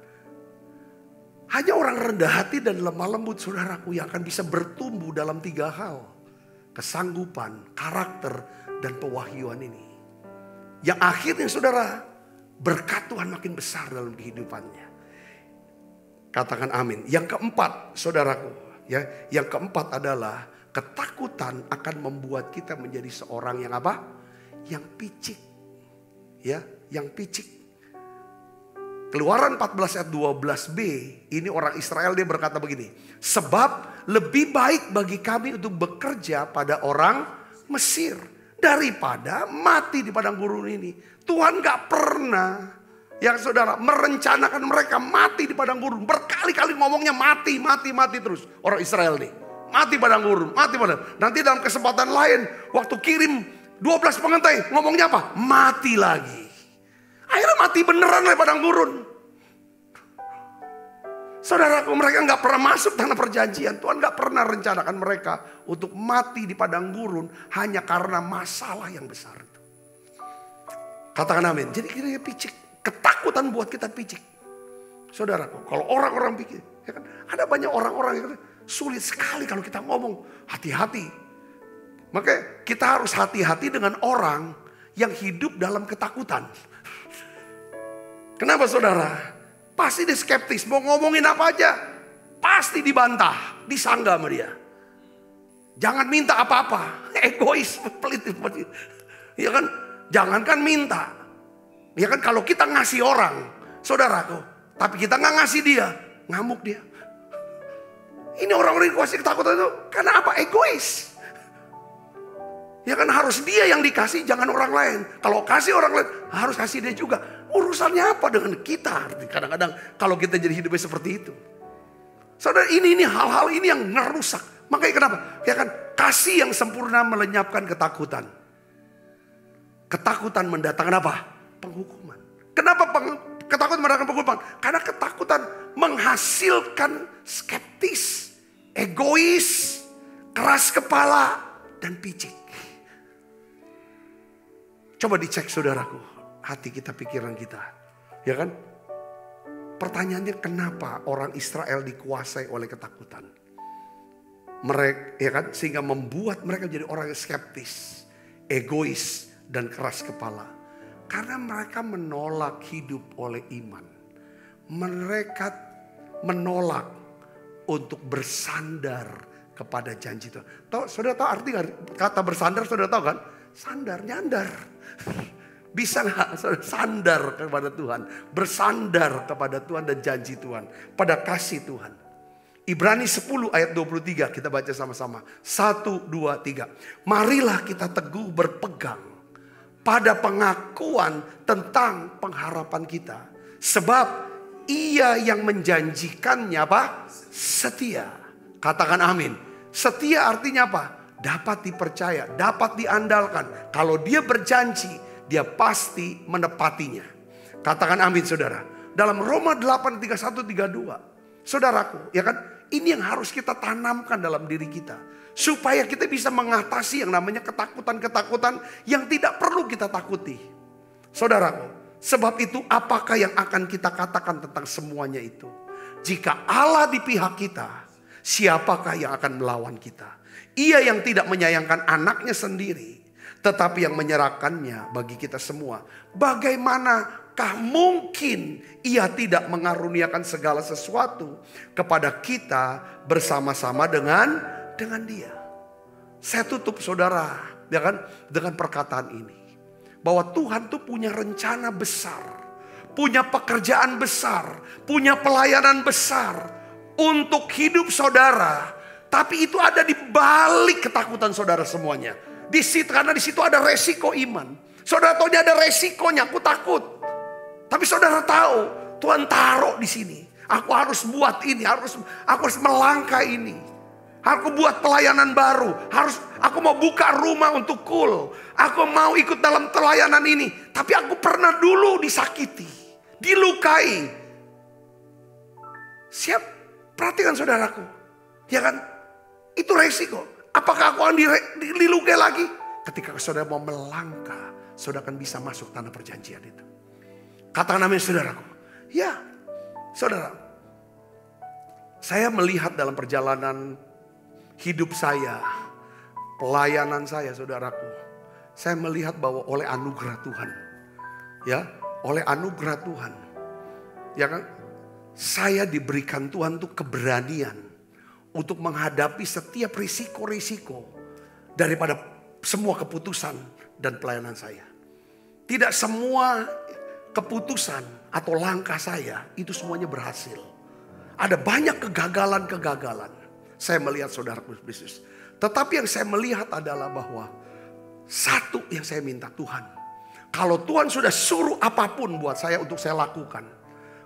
Hanya orang rendah hati dan lemah lembut saudaraku yang akan bisa bertumbuh dalam 3 hal. Kesanggupan, karakter, dan pewahyuan ini. Yang akhirnya saudara, berkat Tuhan makin besar dalam kehidupannya. Katakan amin. Yang keempat saudaraku, ya, yang keempat adalah ketakutan akan membuat kita menjadi seorang yang apa? Yang picik. Ya, yang picik. Keluaran 14 ayat 12b, ini orang Israel dia berkata begini. Sebab lebih baik bagi kami untuk bekerja pada orang Mesir daripada mati di padang gurun ini. Tuhan gak pernah yang saudara merencanakan mereka mati di padang gurun. Berkali-kali ngomongnya mati terus orang Israel nih. Mati padang gurun, mati padang. Nanti dalam kesempatan lain waktu kirim 12 pengintai ngomongnya apa? Mati lagi. Akhirnya mati beneran oleh padang gurun. Saudaraku, mereka gak pernah masuk tanah perjanjian. Tuhan gak pernah rencanakan mereka untuk mati di padang gurun hanya karena masalah yang besar itu. Katakan amin. Jadi kita picik. Ketakutan buat kita picik. Saudaraku, kalau orang-orang pikir, ya kan, ada banyak orang-orang yang sulit sekali kalau kita ngomong hati-hati. Makanya kita harus hati-hati dengan orang yang hidup dalam ketakutan. Kenapa saudara? Pasti dia skeptis, mau ngomongin apa aja pasti dibantah, disanggah sama dia. Jangan minta apa-apa, egois, pelit. Ya kan? Jangankan minta. Ya kan, kalau kita ngasih orang, saudaraku, tapi kita nggak ngasih dia, ngamuk dia. Ini orang-orang yang kuasai ketakutan itu karena apa? Egois. Ya kan, harus dia yang dikasih, jangan orang lain. Kalau kasih orang lain, harus kasih dia juga. Urusannya apa dengan kita? Kadang-kadang kalau kita jadi hidupnya seperti itu. Saudara, ini hal-hal ini yang ngerusak. Makanya kenapa? Ya kan, kasih yang sempurna melenyapkan ketakutan. Ketakutan mendatangkan apa? Penghukuman. Kenapa Ketakutan mendatangkan pengorbanan. Karena ketakutan menghasilkan skeptis, egois, keras kepala, dan picik. Coba dicek saudaraku, hati kita, pikiran kita. Ya kan? Pertanyaannya, kenapa orang Israel dikuasai oleh ketakutan? Mereka, ya kan, sehingga membuat mereka jadi orang yang skeptis, egois, dan keras kepala. Karena mereka menolak hidup oleh iman. Mereka menolak untuk bersandar kepada janji Tuhan. Saudara tahu arti kata bersandar? Saudara tahu kan? Sandar, nyandar. Bisa gak sandar kepada Tuhan? Bersandar kepada Tuhan dan janji Tuhan. Pada kasih Tuhan. Ibrani 10 ayat 23 kita baca sama-sama. 1, 2, 3. Marilah kita teguh berpegang pada pengakuan tentang pengharapan kita. Sebab Ia yang menjanjikannya apa? Setia. Katakan amin. Setia artinya apa? Dapat dipercaya, dapat diandalkan. Kalau Dia berjanji, Dia pasti menepatinya. Katakan amin saudara. Dalam Roma 8, 31, 32. Saudaraku, ya kan? Ini yang harus kita tanamkan dalam diri kita. Supaya kita bisa mengatasi yang namanya ketakutan-ketakutan yang tidak perlu kita takuti. Saudaraku, sebab itu apakah yang akan kita katakan tentang semuanya itu? Jika Allah di pihak kita, siapakah yang akan melawan kita? Ia yang tidak menyayangkan anaknya sendiri, tetapi yang menyerahkannya bagi kita semua. Bagaimanakah mungkin Ia tidak mengaruniakan segala sesuatu kepada kita bersama-sama dengan Dia? Saya tutup saudara, ya kan, dengan perkataan ini. Bahwa Tuhan tuh punya rencana besar, punya pekerjaan besar, punya pelayanan besar untuk hidup saudara. Tapi itu ada di balik ketakutan saudara semuanya. Di situ, karena di situ ada resiko iman. Saudara tahu ada resikonya, aku takut. Tapi saudara tahu Tuhan taruh di sini. Aku harus buat ini, aku harus melangkah ini. Aku buat pelayanan baru. Aku mau buka rumah untuk Kul. Aku mau ikut dalam pelayanan ini. Tapi aku pernah dulu disakiti, dilukai. Siap, perhatikan saudaraku. Ya kan? Itu resiko. Apakah aku akan dilukai lagi? Ketika saudara mau melangkah, saudara akan bisa masuk tanah perjanjian itu. Katakan amin saudaraku. Ya, saudara. Saya melihat dalam perjalanan hidup saya, pelayanan saya saudaraku. Saya melihat bahwa oleh anugerah Tuhan. Ya, oleh anugerah Tuhan. Ya kan? Saya diberikan Tuhan tuh keberanian untuk menghadapi setiap risiko-risiko daripada semua keputusan dan pelayanan saya. Tidak semua keputusan atau langkah saya itu semuanya berhasil. Ada banyak kegagalan-kegagalan. Saya melihat saudaraku bisnis. Tetapi yang saya melihat adalah bahwa satu yang saya minta Tuhan. Kalau Tuhan sudah suruh apapun buat saya untuk saya lakukan.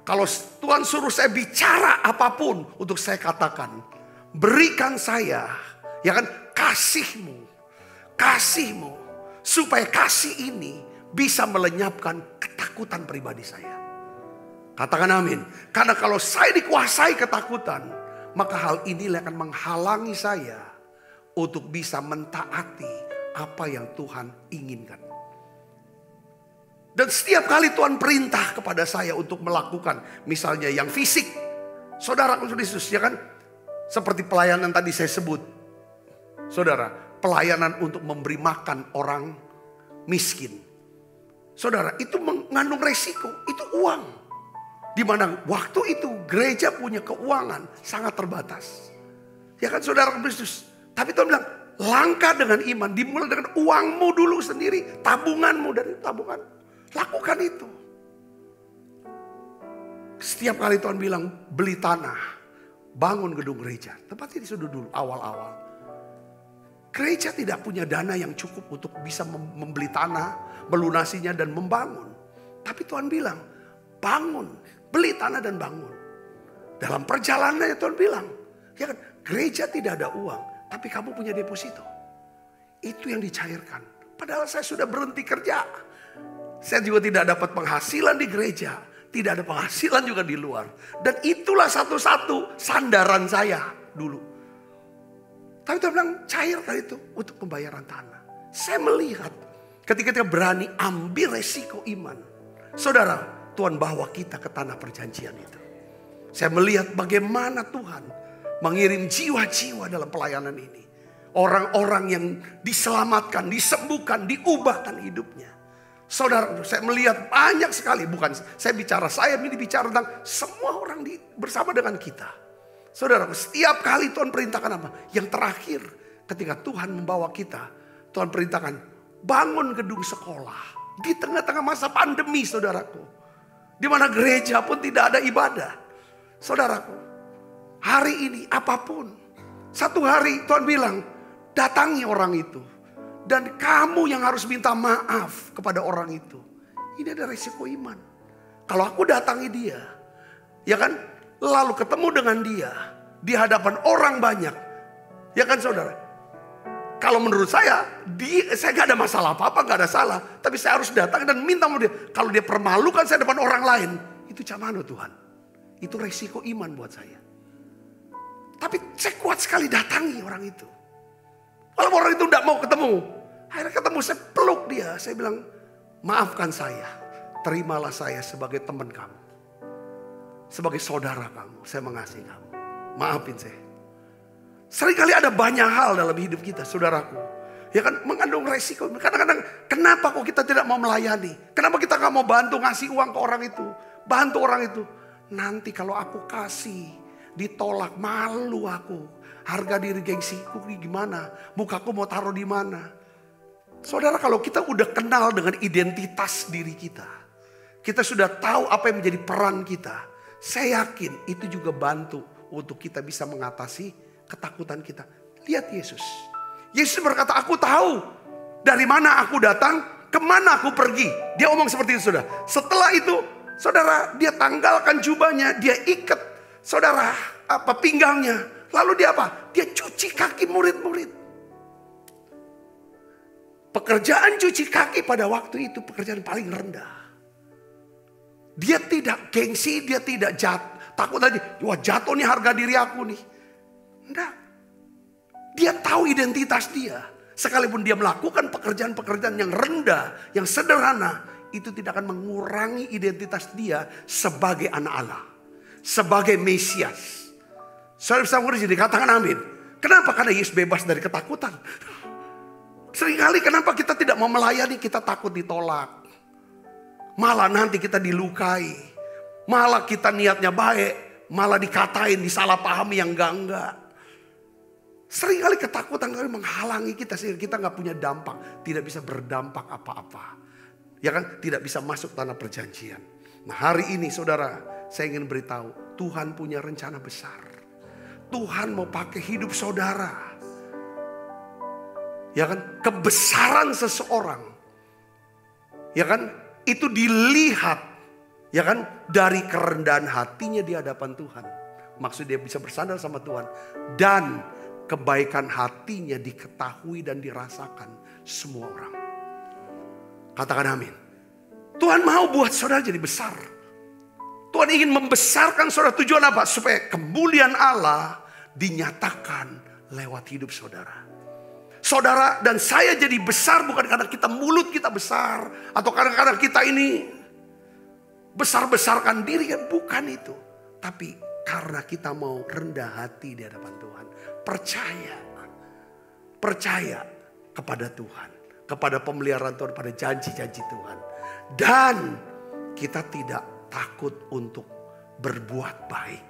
Kalau Tuhan suruh saya bicara apapun untuk saya katakan. Berikan saya, ya kan, kasih-Mu. Supaya kasih ini bisa melenyapkan ketakutan pribadi saya. Katakan amin. Karena kalau saya dikuasai ketakutan, maka hal ini akan menghalangi saya untuk bisa mentaati apa yang Tuhan inginkan. Dan setiap kali Tuhan perintah kepada saya untuk melakukan, misalnya yang fisik, saudara Kristus, ya kan? Seperti pelayanan tadi saya sebut. Saudara, pelayanan untuk memberi makan orang miskin. Saudara, itu mengandung resiko, itu uang. Di mana waktu itu gereja punya keuangan sangat terbatas. Ya kan saudara Kristus. Tapi Tuhan bilang, langkah dengan iman, dimulai dengan uangmu dulu sendiri, tabunganmu dari tabungan. Lakukan itu. Setiap kali Tuhan bilang beli tanah, bangun gedung gereja. Tempatnya di sudut dulu awal-awal. Gereja tidak punya dana yang cukup untuk bisa membeli tanah, melunasinya dan membangun. Tapi Tuhan bilang, bangun, beli tanah dan bangun. Dalam perjalanannya Tuhan bilang, ya kan, gereja tidak ada uang, tapi kamu punya deposito. Itu yang dicairkan. Padahal saya sudah berhenti kerja. Saya juga tidak dapat penghasilan di gereja. Tidak ada penghasilan juga di luar. Dan itulah satu-satu sandaran saya dulu. Tapi Tuhan bilang cairkan itu untuk pembayaran tanah. Saya melihat ketika kita berani ambil resiko iman. Saudara, Tuhan bawa kita ke tanah perjanjian itu. Saya melihat bagaimana Tuhan mengirim jiwa-jiwa dalam pelayanan ini. Orang-orang yang diselamatkan, disembuhkan, diubahkan hidupnya. Saudara, saya melihat banyak sekali. Bukan saya ini bicara tentang semua orang bersama dengan kita. Saudara, setiap kali Tuhan perintahkan apa? Yang terakhir ketika Tuhan membawa kita, Tuhan perintahkan bangun gedung sekolah. Di tengah-tengah masa pandemi, saudaraku. Di mana gereja pun tidak ada ibadah. Saudaraku, hari ini apapun. Satu hari Tuhan bilang, datangi orang itu. Dan kamu yang harus minta maaf kepada orang itu. Ini ada resiko iman. Kalau aku datangi dia, ya kan? Lalu ketemu dengan dia di hadapan orang banyak. Ya kan saudara? Kalau menurut saya gak ada masalah apa-apa, gak ada salah. Tapi saya harus datang dan minta sama dia. Kalau dia permalukan saya depan orang lain, itu camano Tuhan. Itu resiko iman buat saya. Tapi saya kuat sekali datangi orang itu. Kalau orang itu gak mau ketemu, akhirnya ketemu, saya peluk dia. Saya bilang, maafkan saya. Terimalah saya sebagai teman kamu. Sebagai saudara kamu, saya mengasihi kamu. Maafin saya. Seringkali ada banyak hal dalam hidup kita, saudaraku. Ya kan, mengandung resiko. Kadang-kadang, kenapa kok kita tidak mau melayani? Kenapa kita gak mau bantu ngasih uang ke orang itu? Bantu orang itu. Nanti kalau aku kasih, ditolak, malu aku. Harga diri gengsiku gimana? Mukaku mau taruh di mana? Saudara, kalau kita udah kenal dengan identitas diri kita. Kita sudah tahu apa yang menjadi peran kita. Saya yakin itu juga bantu untuk kita bisa mengatasi ketakutan kita. Lihat Yesus. Yesus berkata, aku tahu dari mana aku datang, kemana aku pergi. Dia omong seperti itu, saudara. Setelah itu, saudara, dia tanggalkan jubahnya, dia ikat, saudara, pinggangnya. Lalu dia apa? Dia cuci kaki murid-murid. Pekerjaan cuci kaki pada waktu itu pekerjaan paling rendah. Dia tidak gengsi, dia tidak takut lagi. Wah, jatuh nih harga diri aku nih. Enggak. Dia tahu identitas dia. Sekalipun dia melakukan pekerjaan-pekerjaan yang rendah, yang sederhana, itu tidak akan mengurangi identitas dia sebagai anak Allah. Sebagai Mesias. Saudara bisa mengerti, dikatakan amin. Kenapa? Karena Yesus bebas dari ketakutan. Seringkali kenapa kita tidak mau melayani, kita takut ditolak. Malah nanti kita dilukai. Malah kita niatnya baik. Malah dikatain, disalahpahami yang enggak. Seringkali ketakutan menghalangi kita. Sehingga kita gak punya dampak. Tidak bisa berdampak apa-apa. Ya kan? Tidak bisa masuk tanah perjanjian. Nah, hari ini saudara, saya ingin beritahu. Tuhan punya rencana besar. Tuhan mau pakai hidup saudara. Ya kan? Kebesaran seseorang. Ya kan? Itu dilihat, ya kan, dari kerendahan hatinya di hadapan Tuhan. Maksud dia bisa bersandar sama Tuhan. Dan kebaikan hatinya diketahui dan dirasakan semua orang. Katakan amin. Tuhan mau buat saudara jadi besar. Tuhan ingin membesarkan saudara. Tujuan apa? Supaya kemuliaan Allah dinyatakan lewat hidup saudara. Saudara dan saya jadi besar bukan karena kita mulut kita besar. Atau karena kita ini besar-besarkan diri, kan? Bukan itu. Tapi karena kita mau rendah hati di hadapan Tuhan. Percaya kepada Tuhan. Kepada pemeliharaan Tuhan, pada janji-janji Tuhan. Dan kita tidak takut untuk berbuat baik.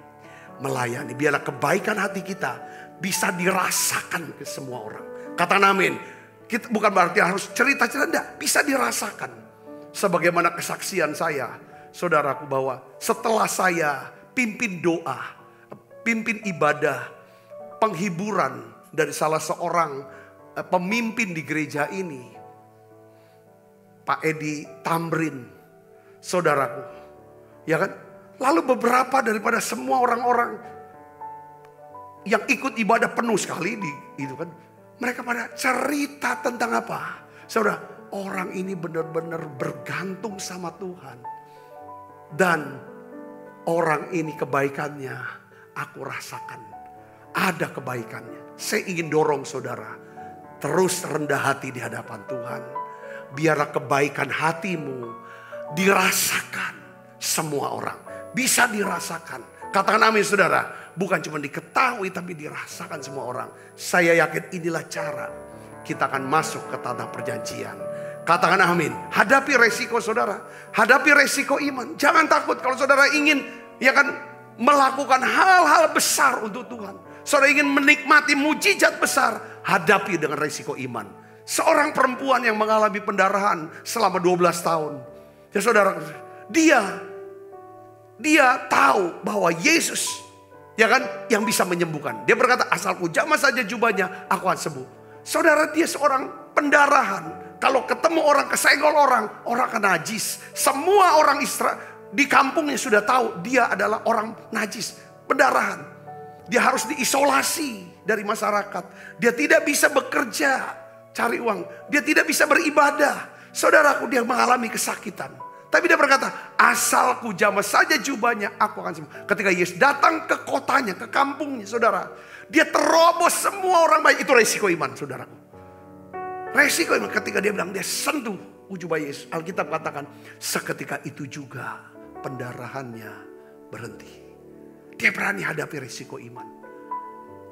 Melayani. Biarlah kebaikan hati kita bisa dirasakan ke semua orang. Katakan amin. Kita bukan berarti harus cerita-cerita, enggak, bisa dirasakan. Sebagaimana kesaksian saya, saudaraku, bahwa setelah saya pimpin doa, pimpin ibadah, penghiburan dari salah seorang pemimpin di gereja ini, Pak Edi Tamrin, saudaraku, ya kan? Lalu beberapa daripada semua orang-orang yang ikut ibadah penuh sekali itu kan. Mereka pada cerita tentang apa? Saudara, orang ini benar-benar bergantung sama Tuhan. Dan orang ini kebaikannya aku rasakan. Ada kebaikannya. Saya ingin dorong saudara, terus rendah hati di hadapan Tuhan. Biarlah kebaikan hatimu dirasakan semua orang. Bisa dirasakan. Katakan amin saudara. Bukan cuma diketahui tapi dirasakan semua orang. Saya yakin inilah cara kita akan masuk ke tanah perjanjian. Katakan amin. Hadapi resiko saudara. Hadapi resiko iman. Jangan takut kalau saudara ingin melakukan hal-hal besar untuk Tuhan. Saudara ingin menikmati mujizat besar. Hadapi dengan resiko iman. Seorang perempuan yang mengalami pendarahan selama 12 tahun. Ya saudara, dia tahu bahwa Yesus yang bisa menyembuhkan. Dia berkata, asalku jamah saja jubahnya, aku akan sembuh. Saudara, dia seorang pendarahan. Kalau ketemu orang, kesenggol orang akan najis. Semua orang Israel di kampungnya sudah tahu dia adalah orang najis, pendarahan. Dia harus diisolasi dari masyarakat. Dia tidak bisa bekerja, cari uang. Dia tidak bisa beribadah. Saudaraku, dia mengalami kesakitan. Tapi dia berkata, asalku jamah saja jubahnya, aku akan sembuh. Ketika Yesus datang ke kotanya, ke kampungnya, saudara, dia terobos semua orang baik. Itu resiko iman, saudaraku. Resiko iman ketika dia bilang, dia sentuh jubah Yesus. Alkitab katakan, seketika itu juga pendarahannya berhenti. Dia berani hadapi resiko iman.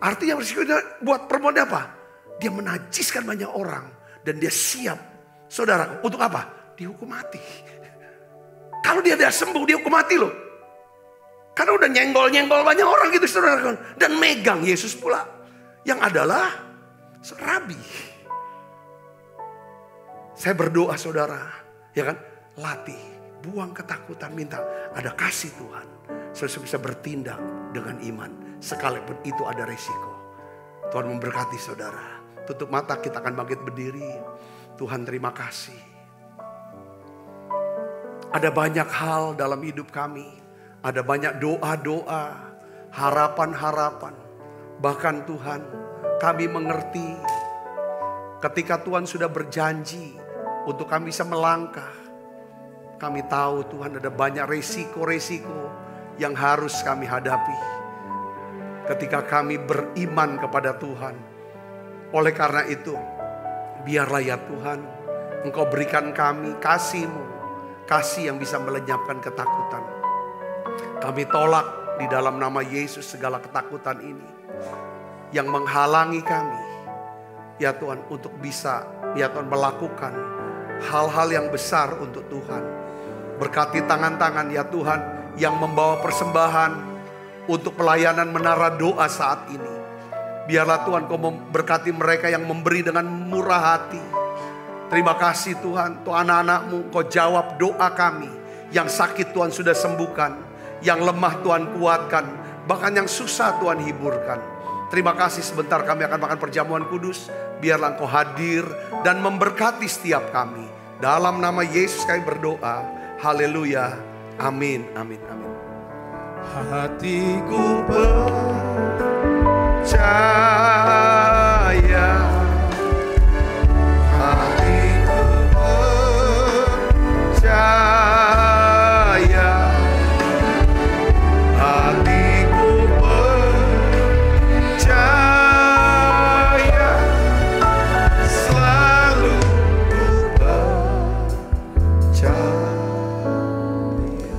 Artinya resiko iman buat perempuan apa? Dia menajiskan banyak orang. Dan dia siap, saudara, untuk apa? Dihukum mati. Kalau dia tidak sembuh, dia hukum mati loh. Karena udah nyenggol-nyenggol banyak orang gitu, saudara. Dan megang Yesus pula. Yang adalah rabi. Saya berdoa saudara. Ya kan? Latih. Buang ketakutan. Minta ada kasih Tuhan. Saudara bisa bertindak dengan iman. Sekalipun itu ada resiko. Tuhan memberkati saudara. Tutup mata, kita akan bangkit berdiri. Tuhan terima kasih. Ada banyak hal dalam hidup kami. Ada banyak doa-doa, harapan-harapan. Bahkan Tuhan, kami mengerti ketika Tuhan sudah berjanji untuk kami bisa melangkah. Kami tahu Tuhan ada banyak resiko-resiko yang harus kami hadapi. Ketika kami beriman kepada Tuhan. Oleh karena itu, biarlah ya Tuhan, Engkau berikan kami kasih-Mu. Kasih yang bisa melenyapkan ketakutan. Kami tolak di dalam nama Yesus segala ketakutan ini. Yang menghalangi kami. Ya Tuhan, untuk bisa ya Tuhan melakukan hal-hal yang besar untuk Tuhan. Berkati tangan-tangan ya Tuhan yang membawa persembahan untuk pelayanan menara doa saat ini. Biarlah Tuhan Kau memberkati mereka yang memberi dengan murah hati. Terima kasih Tuhan, Tuhan anak-Mu, Kau jawab doa kami. Yang sakit Tuhan sudah sembuhkan, yang lemah Tuhan kuatkan, bahkan yang susah Tuhan hiburkan. Terima kasih, sebentar kami akan makan perjamuan kudus. Biarlah Engkau hadir dan memberkati setiap kami. Dalam nama Yesus kami berdoa. Haleluya. Amin, amin, amin. Hatiku percaya.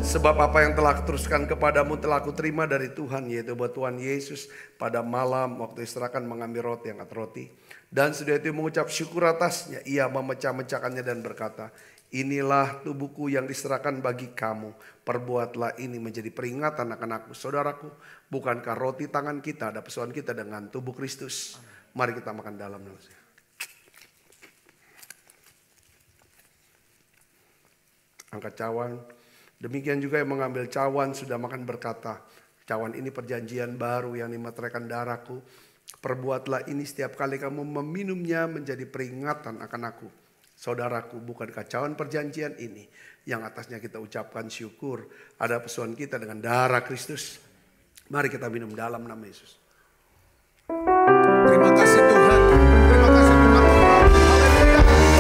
Sebab apa yang telah kuteruskan kepadamu telah kuterima dari Tuhan, yaitu bahwa Tuhan Yesus pada malam waktu istirahat mengambil roti, angkat roti. Dan sudah itu mengucap syukur atasnya, ia memecah-mecahkannya dan berkata, inilah tubuhku yang diserahkan bagi kamu. Perbuatlah ini menjadi peringatan akan aku. Saudaraku, bukankah roti tangan kita ada persoalan kita dengan tubuh Kristus? Mari kita makan dalam. Angkat cawan. Demikian juga yang mengambil cawan sudah makan berkata, cawan ini perjanjian baru yang dimeteraikan darahku. Perbuatlah ini setiap kali kamu meminumnya menjadi peringatan akan aku. Saudaraku, bukankah cawan perjanjian ini yang atasnya kita ucapkan syukur, ada persoalan kita dengan darah Kristus. Mari kita minum dalam nama Yesus. Terima kasih Tuhan. Terima kasih Tuhan. Haleluya. Terima kasih.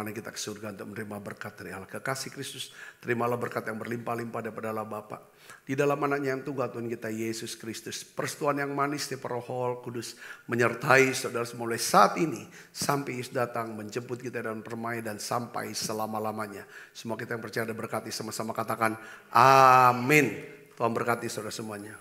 bagaimana kita ke surga untuk menerima berkat dari Allah. Kekasih Kristus, terimalah berkat yang berlimpah-limpah daripada Allah Bapa. Di dalam anaknya yang tunggal Tuhan kita Yesus Kristus. Persetujuan yang manis di Roh Kudus menyertai saudara mulai saat ini sampai Yesus datang menjemput kita dalam permai dan sampai selama-lamanya. Semua kita yang percaya dan berkati sama-sama katakan amin. Tuhan berkati saudara semuanya.